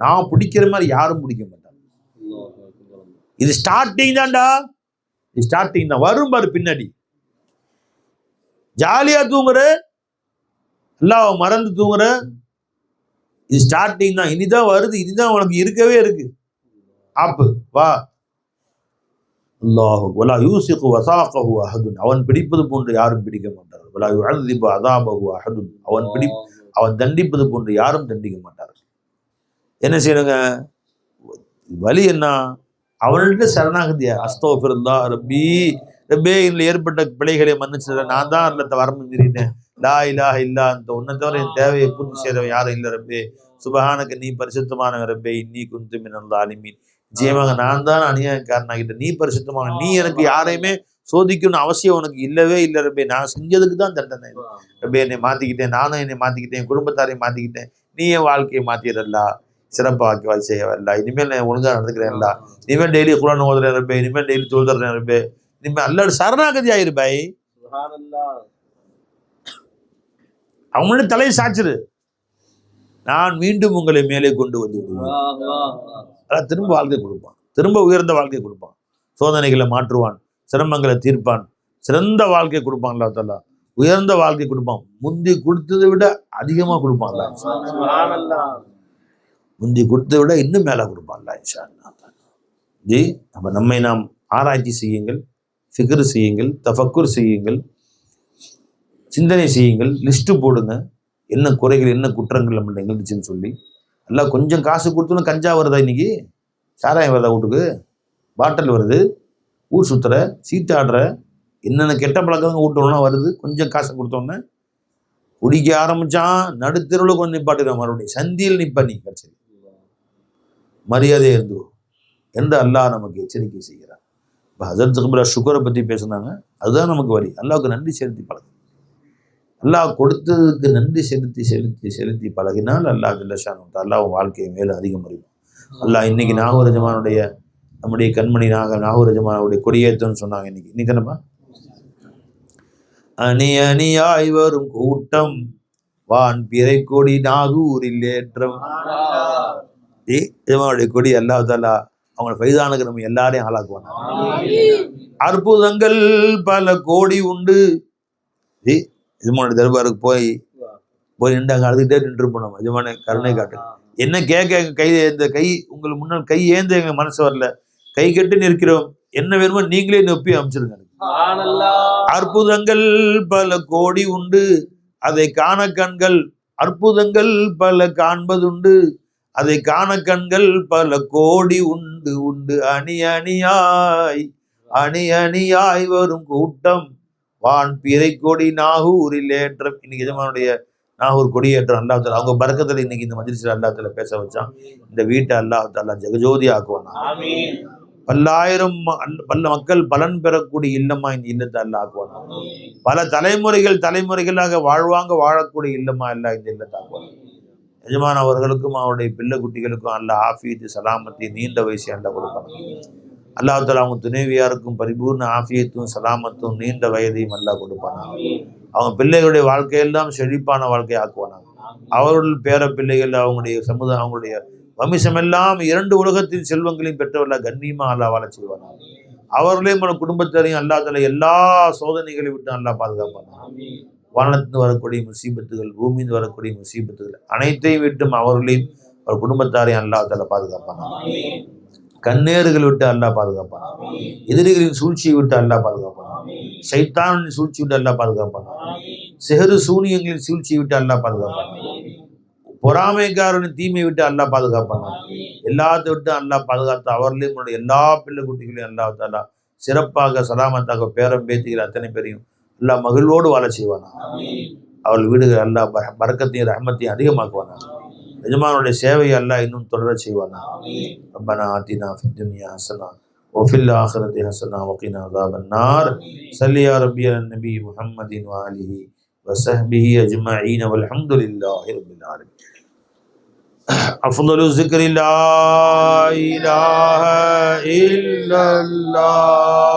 நான் பிடிக்கிற மாதிரி யாரும் பிடிக்க மாட்டாங்க. இது ஸ்டார்டிங் தான்டா, ஸ்டார்டிங் தான். வரும் பாரு பின்னாடி. ஜாலியா தூங்குற, அல்லாஹ்வை மறந்து தூங்குற, இது ஸ்டார்டிங் தான். இனிதான் வருது, இனிதான் உனக்கு இருக்கவே இருக்கு. ஆப்பு வா. அல்லாஹ் வலா யூசிகு வசாகஹு அஹதுன், அவன் பிடிப்பது போன்று யாரும் பிடிக்க மாட்டார்கள். வலா யுஅذிபு அஸாபஹு அஹதுன், அவன் தண்டிப்பது போன்று யாரும் தண்டிக்க மாட்டார்கள். என்ன செய்யணுங்க? வலி என்ன? அவன்கிட்ட சரணாகதியா, அஸ்தக்ஃபிருல்லாஹ் ரப்பி, ரப்பே இதில் ஏற்பட்ட பிழைகளை மன்னிச்சு, நான் தான் அல்லத்தை வரம்பு மீறிட்டேன், லா இலாஹ இல்லா அந்த உன்னை தவிர என் தேவையை பூர்த்தி செய்யறவன் யாரும் இல்லை ரப்பே, சுபஹானக நீ பரிசுத்தமானவன் ரப்பே, இன்னி குன்து மினல் ஸாலிமீன், நிச்சயமாக நான் தான் அநியாயக்காரனாகிட்டேன், நீ பரிசுத்தமான, நீ எனக்கு யாரையுமே சோதிக்கணும்னு அவசியம் உனக்கு இல்லவே இல்லை ரப்பே, நான் செஞ்சதுக்கு தான் தண்டனை ரப்பே, என்னை மாத்திக்கிட்டேன், நானும் என்னை மாத்திக்கிட்டேன், என் குடும்பத்தாரையும் மாத்திக்கிட்டேன், நீ என் வாழ்க்கையை மாத்திரல்லா, சிறப்பாக்கி செய்ய வரல, இனிமேல் நான் ஒழுங்கா நடந்துக்கிறேன்ல, இனிமேல் டெய்லி குர்ஆன் ஓதுறேன் ரப்பே, இனிமேல் டெய்லி தொழுதுறேன் ரப்பே, இனிமேல் அல்லாஹ் சரணாகதி ஆயிருப்பாய். அவங்களோட தலையை சாச்சிரு, நான் மீண்டும் உங்களை மேலே கொண்டு வந்து விடுவேன். திரும்ப வாழ்க்கை கொடுப்பான், திரும்ப உயர்ந்த வாழ்க்கை கொடுப்பான், சோதனைகளை மாற்றுவான், சிரமங்களை தீர்ப்பான், சிறந்த வாழ்க்கை கொடுப்பான். அல்லாஹ் தஆலா உயர்ந்த வாழ்க்கை கொடுப்பான், முந்தி கொடுத்ததை விட அதிகமா கொடுப்பான். முந்தி கொடுத்ததை விட இன்னும் மேல கொடுப்பான். இன்ஷா அல்லாஹ். ஜி, அப்ப நம்மை நாம் ஆராய்ச்சி செய்யுங்கள், ஃபிக்ர் செய்யுங்கள், தஃபக்குர் செய்யுங்கள், சிந்தனை செய்யுங்கள், லிஸ்ட்டு போடுங்க, என்ன குறைகள் என்ன குற்றங்கள் நம்ம நிகழ்ந்துச்சுன்னு சொல்லி. எல்லாம் கொஞ்சம் காசு கொடுத்தோன்னு கஞ்சா வருதா, இன்னைக்கு சாராயம் வருதா, வீட்டுக்கு பாட்டில் வருது, ஊர் சுற்றுற, சீட்டு ஆடுற, என்னென்ன கெட்ட பழக்கங்க வீட்டோம்னா வருது. கொஞ்சம் காசை கொடுத்தோன்னே குடிக்க ஆரம்பித்தான், நடுத்தெருவில் கொஞ்சம் நிப்பாட்டுறான், மறுபடியும் சந்தியில் நிப்பா, நீ கட்சி மரியாதையாக இருந்து என்று அல்லாஹ் நமக்கு எச்சரிக்கை செய்கிறார். இப்போ ஹஸரத் ஜக்புல்லா ஷுகரை பற்றி பேசுனாங்க, அதுதான் நமக்கு வரி. அல்லாஹ்வுக்கு நன்றி செலுத்தி பழகும். அல்லாஹ் கொடுத்ததுக்கு நன்றி செலுத்தி செலுத்தி செலுத்தி பழகினால் அல்லாஹ் ஜல்லஷானு அல்லாஹ் வாழ்க்கையை மேலும் அதிகம் அறியும். அல்லாஹ் இன்னைக்கு நாகூர் ஜமானுடைய நம்முடைய கண்மணி நாகூர் ஜமானுடைய கொடியேற்றம்னு சொன்னாங்க. இன்னைக்கு தானப்பா அணி அணியாய் வரும் கூட்டம் வான் பிறை கொடி நாகூரில் ஏற்றம். ஜமானுடைய கொடி அல்லாஹ் தாலா அவங்க ஃபைதானுக்கு நம்ம எல்லாரையும் ஆளாக்குவாங்க. அற்புதங்கள் பல கோடி உண்டு. எஜமானுடைய தர்பாருக்கு போய் நின்றாங்க, அழுதுகிட்டே நின்றுப்போம். நம்ம எஜமானே கருணை காட்டு, என்ன கேட்க கை இந்த கை உங்களுக்கு முன்னால் கை ஏந்த எங்க மனசு வரல, கை கெட்டு நிற்கிறோம், என்ன வேணுமோ நீங்களே நொப்பி அமைச்சிருங்க. அற்புதங்கள் பல கோடி உண்டு அதை காண கண்கள், அற்புதங்கள் பல காண்பதுண்டு அதை காண கண்கள் பல கோடி உண்டு உண்டு. அணி அணியாய் அணி அணியாய் வரும் கூட்டம் வான் பிறை கொடி நாகூரில் ஏற்றம். இன்னைக்கு எஜமானுடைய நாகூர் கொடியேற்றம் அல்லாஹ் தாலா அவங்க பரக்கத்தில் இன்னைக்கு இந்த மஜ்லிஸில் அல்லாஹ் தாலா பேச வச்சான். இந்த வீட்டை அல்லாஹ் தாலா ஜெகஜோதி ஆக்குவானா. பல்லாயிரம் பல மக்கள் பலன் பெறக்கூடிய இல்லமா இந்த இல்லத்தை அல்லாஹ் ஆக்குவானா. பல தலைமுறைகளாக வாழக்கூடிய இல்லமா அல்லாஹ் இந்த இல்லத்தை ஆக்குவானா. எஜமான் அவர்களுக்கும் அவருடைய பிள்ளை குட்டிகளுக்கும் அல்லாஹ் ஆஃபியத்து சலாமத்தை நீண்ட வயசு அல்லாஹ் கொடுப்பாங்க. அல்லாஹ் தாலா அவங்க துணைவியாருக்கும் பரிபூர்ண ஆஃபியத்தும் சலாமத்தும் நீண்ட வயதையும் அல்லாஹ் கொடுப்பானா. அவங்க பிள்ளைகளுடைய வாழ்க்கையெல்லாம் செழிப்பான வாழ்க்கையை ஆக்குவானா. அவர்கள் பேர பிள்ளைகள் அவங்களுடைய சமுதாயம் அவங்களுடைய வம்சமெல்லாம் 2 உலகத்தின் செல்வங்களையும் பெற்றவர்களாக கண்ணியமா அல்லாஹ் வாழ செய்வானா. அவர்களையும் మన குடும்பத்தாரையும் அல்லாஹ் தாலா எல்லா சோதனைகளை விட்டு அல்லாஹ் பாதுகாப்பானா. வானத்திலிருந்து வரக்கூடிய முசீபத்துகள், பூமியிலிருந்து வரக்கூடிய முசீபத்துகள் அனைத்தையும் விட்டும் அவர்களையும் அவர் குடும்பத்தாரையும் அல்லாஹ் தாலா பாதுகாப்பானா. கண்ணேறுகள் விட்டு அல்லாஹ் பாதுகாப்பானா. எதிரிகளின் சூழ்ச்சியை விட்டு அல்லாஹ் பாதுகாப்பானா. சைத்தானின் சூழ்ச்சி விட்டு அல்லாஹ் பாதுகாப்பானா. சிஹரு சூனியங்களின் சூழ்ச்சியை விட்டு அல்லாஹ் பாதுகாப்பானா. பொறாமைக்காரனின் தீமையை விட்டு அல்லாஹ் பாதுகாப்பானா. எல்லாத்தை விட்டு அல்லாஹ் பாதுகாத்து அவர்களையும் எல்லா பிள்ளை குட்டிகளையும் அல்லாஹ் தாலா சிறப்பாக சலாமத்தாக பேரம் பேத்திகள் அத்தனை பேரையும் அல்லாஹ் மகிழ்வோடு வாழ செய்வானா. அவர்கள் வீடுகள் அல்லாஹ் பரக்கத்தையும் ரஹ்மத்தையும் அதிகமாக்குவானா. எஜமானுடைய சேவையை அல்லாஹ் இன்னும் தொடர செய்வானா. ரப்பனா ஆத்தினா ஃபித் துன்யா ஹஸனா வ ஃபில் ஆখিরাতি ஹஸனா வ கினா அஸாபன் நார். ஸல்லி யா ரப்பி அலா நபி முஹம்மதின் வ ஆலிஹி வ ஸஹ்பிஹி அஜ்மஈன் வல்ஹம்துலில்லாஹி ரப்பில் ஆலமீன். அஃதலு ஸிக்ரி லா இலாஹா இல்லல்லாஹ்